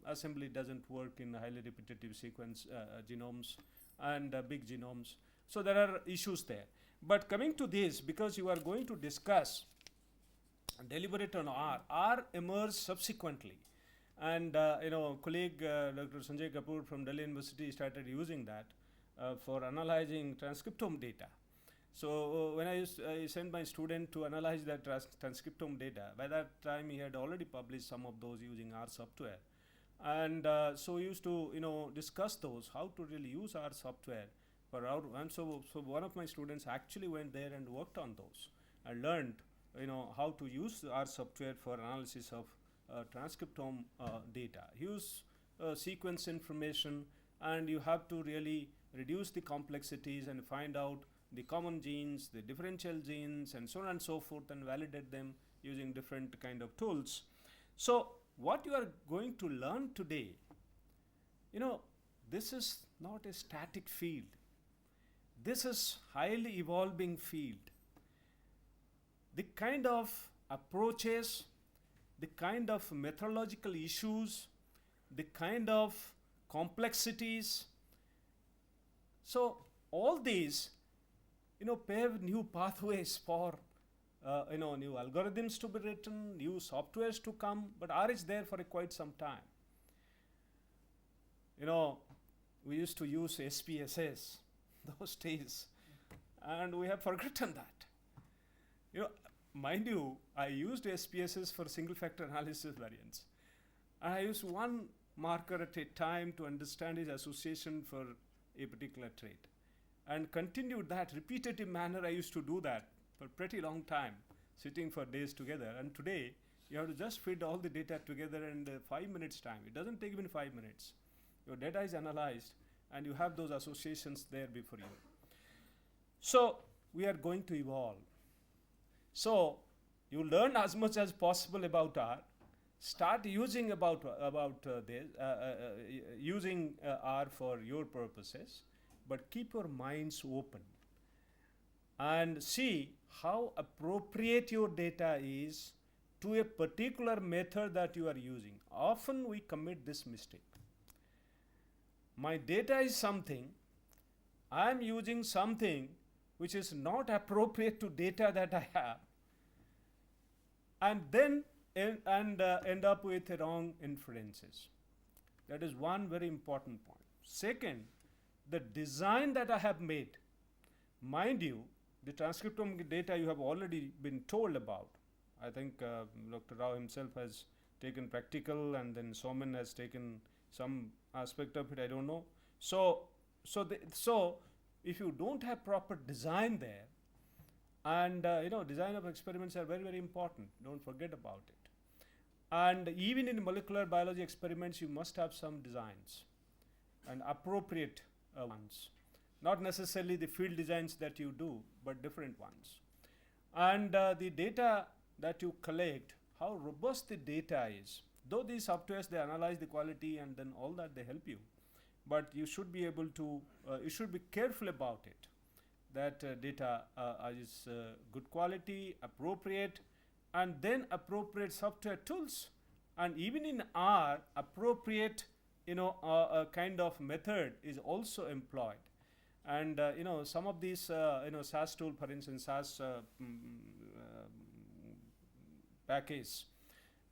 assembly doesn't work in highly repetitive sequence genomes and big genomes. So there are issues there. But coming to this, because you are going to discuss and deliberate on R emerged subsequently. And colleague Dr. Sanjay Kapoor from Delhi University started using that for analyzing transcriptome data. So when I sent my student to analyze that transcriptome data, by that time he had already published some of those using R software. And so we used to discuss those, how to really use R software for our, and so one of my students actually went there and worked on those and learned how to use R software for analysis of transcriptome data. Use sequence information, and you have to really reduce the complexities and find out the common genes, the differential genes, and so on and so forth, and validate them using different kind of tools. So what you are going to learn today, this is not a static field. This is highly evolving field. The kind of approaches, the kind of methodological issues, the kind of complexities. So all these, pave new pathways for, new algorithms to be written, new softwares to come, but R is there for quite some time. We used to use SPSS those days, and we have forgotten that. Mind you, I used SPSS for single factor analysis variants. I used one marker at a time to understand its association for a particular trait, and continued that repetitive manner. I used to do that for pretty long time, sitting for days together. And today you have to just feed all the data together in 5 minutes time. It doesn't take even 5 minutes. Your data is analyzed and you have those associations there before you. So we are going to evolve. So you learn as much as possible about R. Start using using R for your purposes, but keep your minds open and see how appropriate your data is to a particular method that you are using. Often we commit this mistake. My data is something, I am using something which is not appropriate to data that I have, and then end up with wrong inferences. That is one very important point. Second, the design that I have made, mind you, the transcriptome data you have already been told about. I think Dr. Rao himself has taken practical, and then Soman has taken some aspect of it, I don't know. So if you don't have proper design there, and design of experiments are very, very important, don't forget about it. And even in molecular biology experiments, you must have some designs and appropriate ones. Not necessarily the field designs that you do, but different ones. And the data that you collect, how robust the data is. Though these softwares, they analyze the quality and then all that, they help you. But you should be able to, you should be careful about it. That data is good quality, appropriate, and then appropriate software tools. And even in R, appropriate, kind of method is also employed. And some of these SAS tool, for instance, SAS package,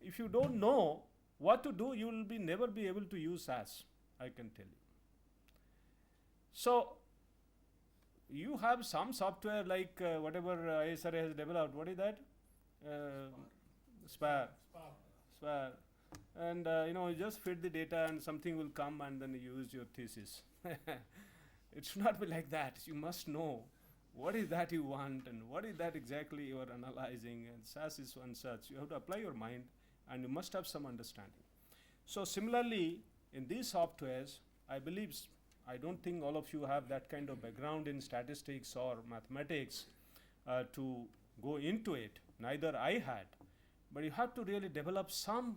if you don't know what to do, you will never be able to use SAS, I can tell you. So you have some software like whatever ICAR has developed. What is that? SPAR. And you just feed the data and something will come and then you use your thesis. It should not be like that. You must know what is that you want and what is that exactly you are analyzing, and SAS is one such. You have to apply your mind and you must have some understanding. So similarly, in these softwares, I don't think all of you have that kind of background in statistics or mathematics to go into it. Neither I had. But you have to really develop some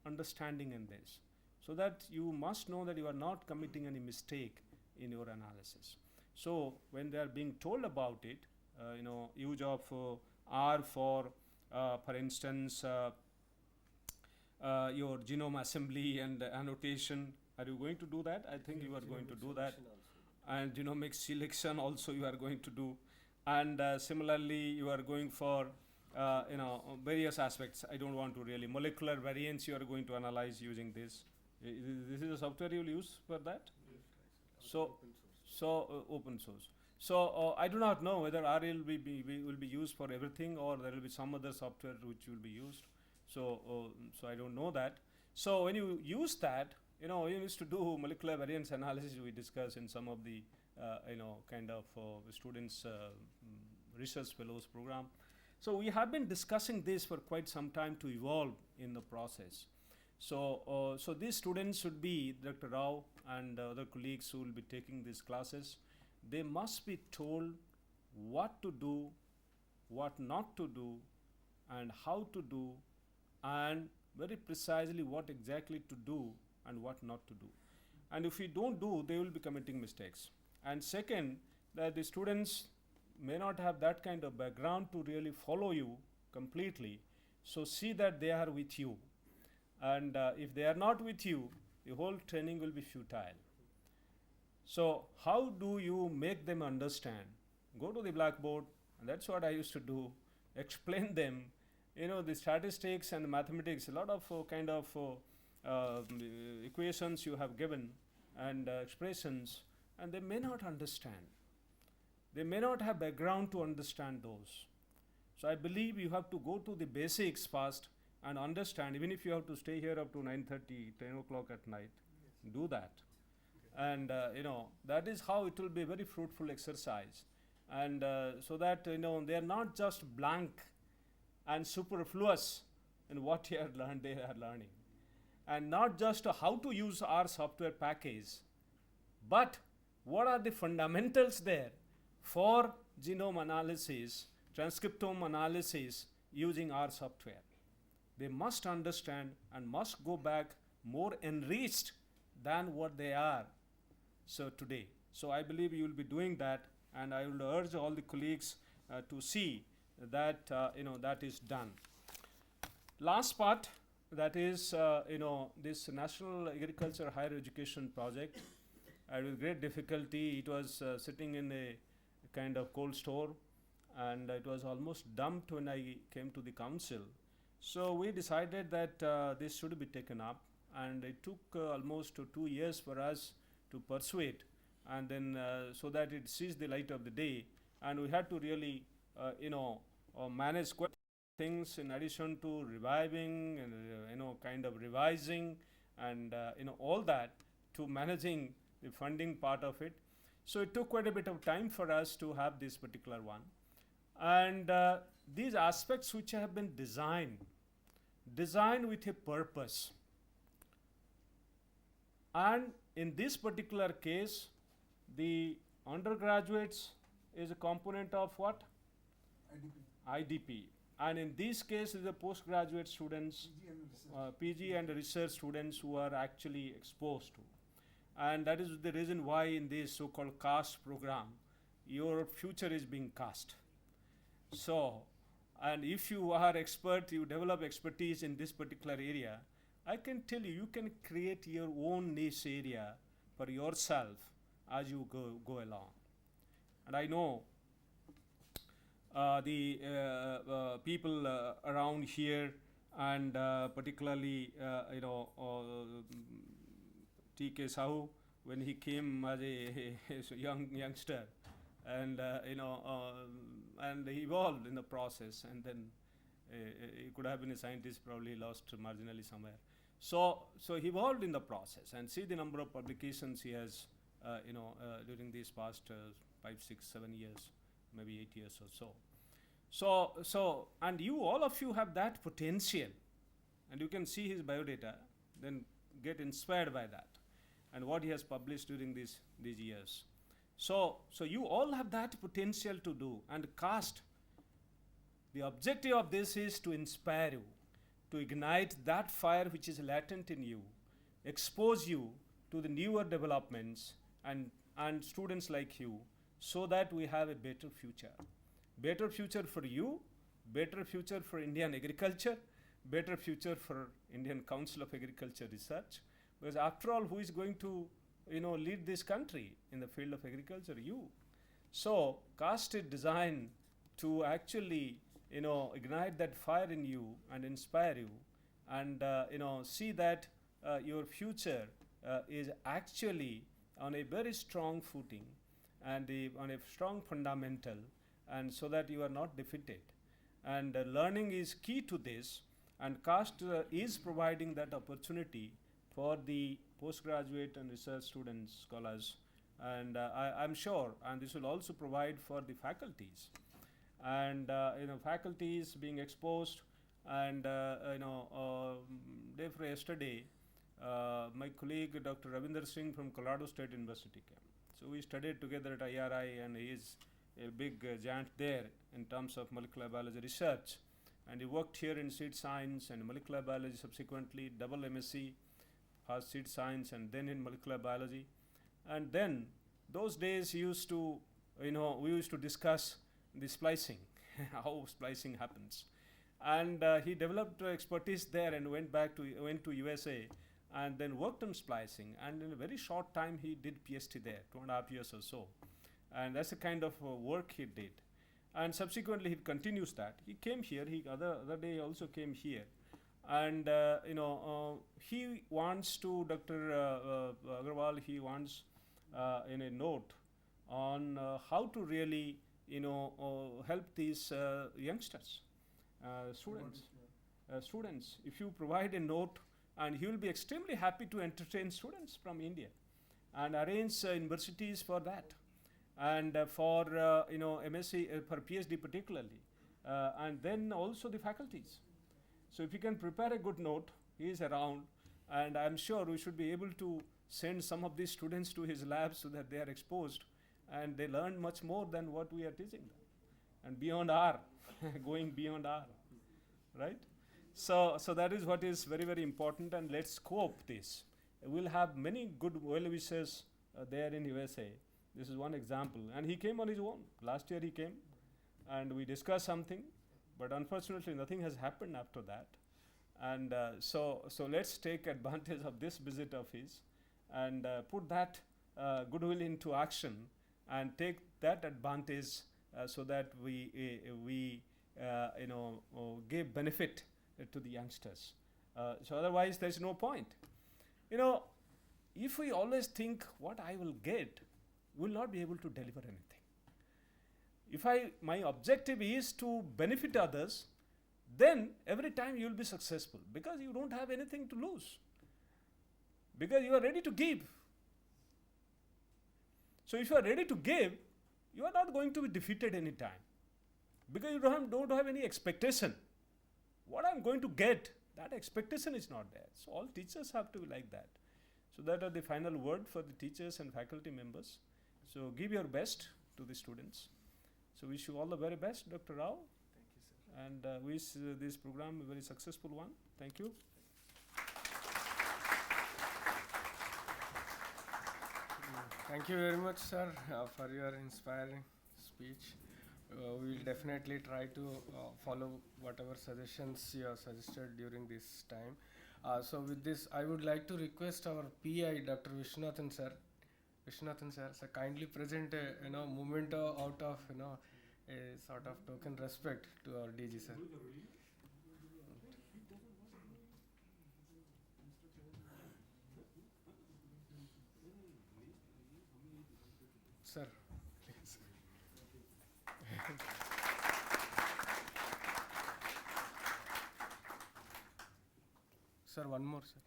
understanding in this, so that you must know that you are not committing any mistake in your analysis. So when they are being told about it, use of R for instance, your genome assembly and annotation. Are you going to do that? I think you are going to do that. And genomic selection also you are going to do. And similarly, you are going for various aspects. I don't want to really. Molecular variants you are going to analyze using this. This is a software you will use for that? Open source. So I do not know whether R will be used for everything, or there will be some other software which will be used. So I don't know that. So when you use that, you used to do molecular variance analysis we discussed in some of the kind of students research fellows program. So we have been discussing this for quite some time to evolve in the process. So these students should be Dr. Rao and other colleagues who will be taking these classes. They must be told what to do, what not to do, and how to do, and very precisely what exactly to do and what not to do. And if you don't do, they will be committing mistakes. And second, that the students may not have that kind of background to really follow you completely. So see that they are with you. And if they are not with you, the whole training will be futile. So how do you make them understand? Go to the blackboard, and that's what I used to do. Explain them, the statistics and the mathematics, a lot of kind of equations you have given and expressions, and they may not understand. They may not have background to understand those. So I believe you have to go to the basics first and understand, even if you have to stay here up to 9:30, 10 o'clock at night, do that. And that is how it will be a very fruitful exercise. And so that they are not just blank and superfluous in what they are learning. And not just how to use our software package, but what are the fundamentals there for genome analysis, transcriptome analysis using our software. They must understand and must go back more enriched than what they are so today. So I believe you will be doing that, and I will urge all the colleagues to see that that is done. Last part, that is this National Agriculture Higher Education project. With great difficulty, it was sitting in a kind of cold store, and it was almost dumped when I came to the council. So we decided that this should be taken up, and it took almost 2 years for us to persuade, and then so that it sees the light of the day. And we had to really manage quite things in addition to reviving and kind of revising and all that, to managing the funding part of it. So it took quite a bit of time for us to have this particular one. And these aspects which have been designed with a purpose. And in this particular case, the undergraduates is a component of what? IDP. And in this case, is the postgraduate students, PG and research students who are actually exposed to. And that is the reason why in this so-called CAST program, your future is being cast. So, and if you are expert, you develop expertise in this particular area, I can tell you, you can create your own niche area for yourself as you go along. And I know the people around here, and particularly T.K. Sahu, when he came as a youngster, and and he evolved in the process, and then he could have been a scientist, probably lost marginally somewhere. So he evolved in the process, and see the number of publications he has during these past 5, 6, 7 years, maybe 8 years or so. So and you, all of you, have that potential, and you can see his biodata, then get inspired by that and what he has published during these years. So you all have that potential to do. And CAST, the objective of this is to inspire you, to ignite that fire which is latent in you, expose you to the newer developments and students like you, so that we have a better future. Better future for you, better future for Indian agriculture, better future for Indian Council of Agriculture Research. Because after all, who is going to lead this country in the field of agriculture? You. So CAST is designed to actually ignite that fire in you and inspire you, and see that your future is actually on a very strong footing and on a strong fundamental, and so that you are not defeated. And learning is key to this, and CAST is providing that opportunity for the postgraduate and research students, scholars, and I'm sure, and this will also provide for the faculties, and faculties being exposed. And day for yesterday, my colleague Dr. Ravinder Singh from Colorado State University came. So we studied together at IARI, and he is a big giant there in terms of molecular biology research, and he worked here in seed science and molecular biology, subsequently double MSc, first seed science and then in molecular biology. And then those days we used to discuss the splicing, how splicing happens. And he developed expertise there and went to USA and then worked on splicing, and in a very short time he did PhD there, 2.5 years or so. And that's the kind of work he did. And subsequently he continues that. He came here, other day also came here. And he wants to, Dr. Agarwal, he wants in a note on how to really help these youngsters, students. If you provide a note, and he will be extremely happy to entertain students from India and arrange universities for that, and for MSc, for PhD particularly, and then also the faculties. So if you can prepare a good note, he is around, and I'm sure we should be able to send some of these students to his lab so that they are exposed, and they learn much more than what we are teaching them, and beyond R, going beyond R, right? So that is what is very, very important, and let's scope this. We'll have many good well-wishers there in USA. This is one example, and he came on his own. Last year he came, and we discussed something, but unfortunately nothing has happened after that. And so let's take advantage of this visit of his, and put that goodwill into action, and take that advantage so that we give benefit to the youngsters. So otherwise there's no point. If we always think what I will get, we'll not be able to deliver anything. If my objective is to benefit others, then every time you will be successful, because you don't have anything to lose, because you are ready to give. So if you are ready to give, you are not going to be defeated any time, because you don't have any expectation. What I'm going to get, that expectation is not there. So all teachers have to be like that. So that are the final word for the teachers and faculty members. So give your best to the students. So wish you all the very best, Dr. Rao. Thank you, sir. And wish this program a very successful one. Thank you. Thank you very much, sir, for your inspiring speech. We will definitely try to follow whatever suggestions you have suggested during this time. So with this, I would like to request our PI, Dr. Viswanathan sir. Viswanathan sir, so kindly present a moment out of a sort of token respect to our DG sir. Sir, please. Sir, one more, sir.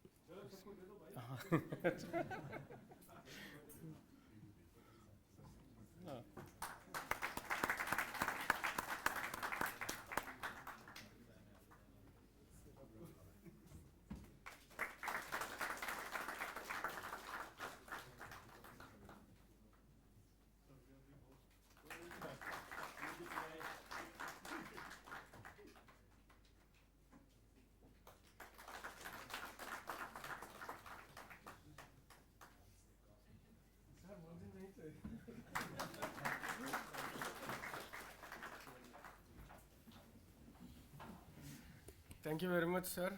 Thank you very much, sir,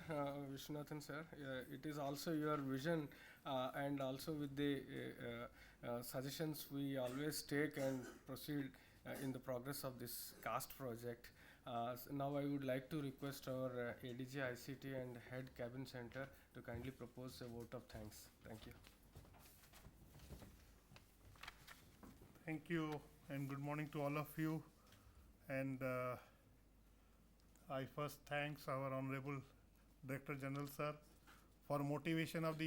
Viswanathan sir. It is also your vision, and also with the suggestions we always take and proceed in the progress of this CAST project. So now I would like to request our ADG ICT and Head Cabin Center to kindly propose a vote of thanks. Thank you. Thank you, and good morning to all of you. And I first thanks our Honorable Director General sir for motivation of the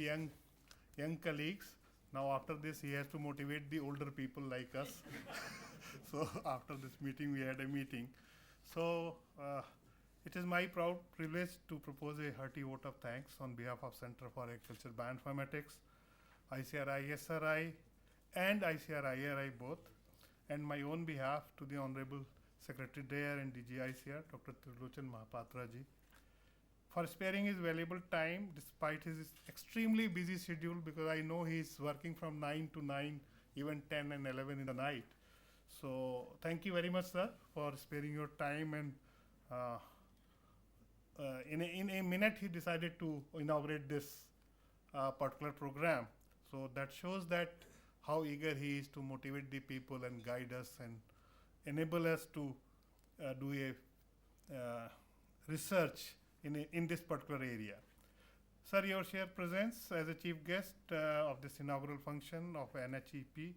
young colleagues. Now after this he has to motivate the older people like us. So after this meeting we had a meeting. So it is my proud privilege to propose a hearty vote of thanks on behalf of Center for Agriculture Bioinformatics, ICAR-IARI and ICAR-IARI both, and my own behalf to the Honorable Secretary DARE and DG ICAR, Dr. Trilochan Mahapatra ji, for sparing his valuable time despite his extremely busy schedule, because I know he is working from 9 to 9, even 10 and 11 in the night. So thank you very much, sir, for sparing your time, and in a minute he decided to inaugurate this particular program. So that shows that how eager he is to motivate the people and guide us and enable us to do a research in this particular area. Sir, your share presence as a chief guest of this inaugural function of NHEP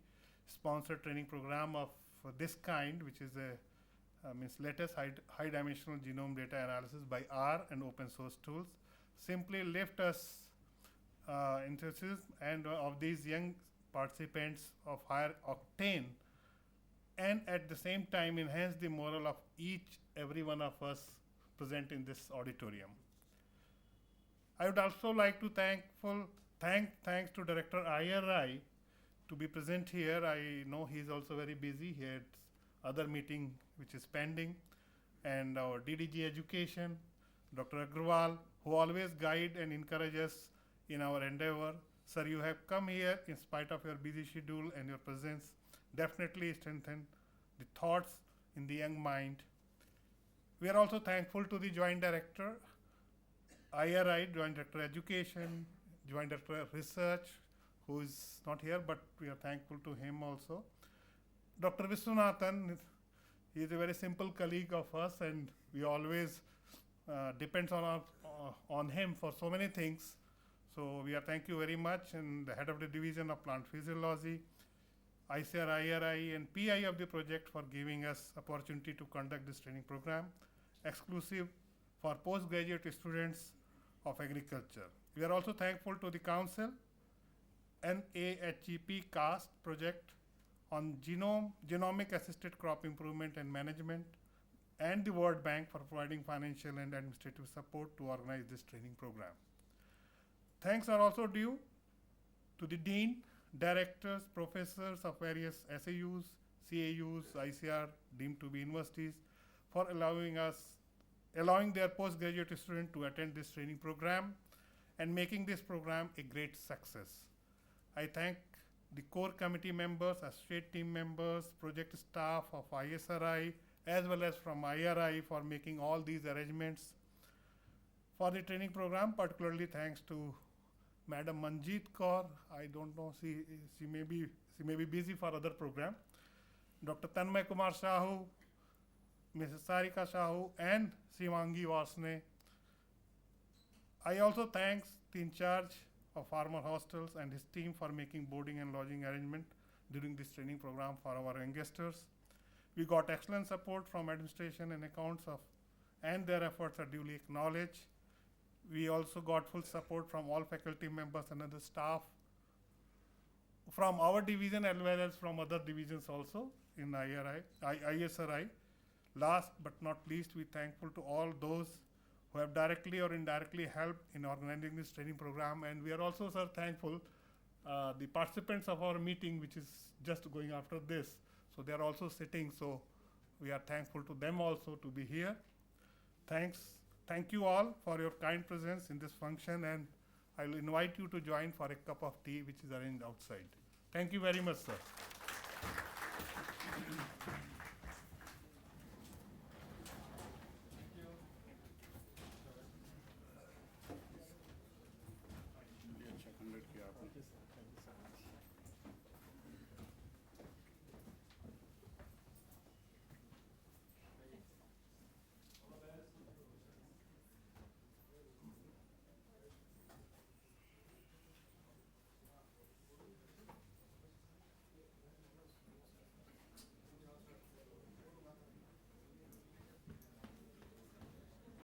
sponsored training program of this kind, which is a means latest high dimensional genome data analysis by R and open source tools, simply lift us enthusiasm and of these young participants of higher octane, and at the same time enhance the morale of every one of us present in this auditorium. I would also like to thanks to Director IRI to be present here. I know he is also very busy. He had other meeting which is pending, and our DDG Education, Dr. Agrawal, who always guide and encourage us in our endeavor. Sir, you have come here in spite of your busy schedule, and your presence definitely strengthened the thoughts in the young mind. We are also thankful to the Joint Director, IRI, Joint Director Education, Joint Director Research, who is not here, but we are thankful to him also. Dr. Viswanathan, he is a very simple colleague of us, and we always depends on him for so many things. So we are thank you very much, and the head of the division of plant physiology, ICAR-IARI, and PI of the project for giving us opportunity to conduct this training program, exclusive for postgraduate students of agriculture. We are also thankful to the council, NAHEP CAST project on genomic assisted crop improvement and management, and the World Bank for providing financial and administrative support to organize this training program. Thanks are also due to the dean, directors, professors of various SAUs, CAUs, ICR deemed to be universities for allowing their postgraduate students to attend this training program and making this program a great success. I thank the core committee members, associate team members, project staff of ISRI, as well as from IRI for making all these arrangements for the training program. Particularly thanks to Madam Manjeet Kaur. I don't know, she may be busy for other program. Dr. Tanmay Kumar Sahu, Mrs. Sarika Sahu, and Shivangi Vasne. I also thanks the in charge of Farmer Hostels and his team for making boarding and lodging arrangement during this training program for our youngsters. We got excellent support from administration and accounts and their efforts are duly acknowledged. We also got full support from all faculty members and other staff from our division as well as from other divisions also in ISRI. Last but not least, we thankful to all those who have directly or indirectly helped in organizing this training program, and we are also, sir, thankful the participants of our meeting, which is just going after this. So they are also sitting, so we are thankful to them also to be here. Thank you all for your kind presence in this function, and I will invite you to join for a cup of tea which is arranged outside. Thank you very much, sir.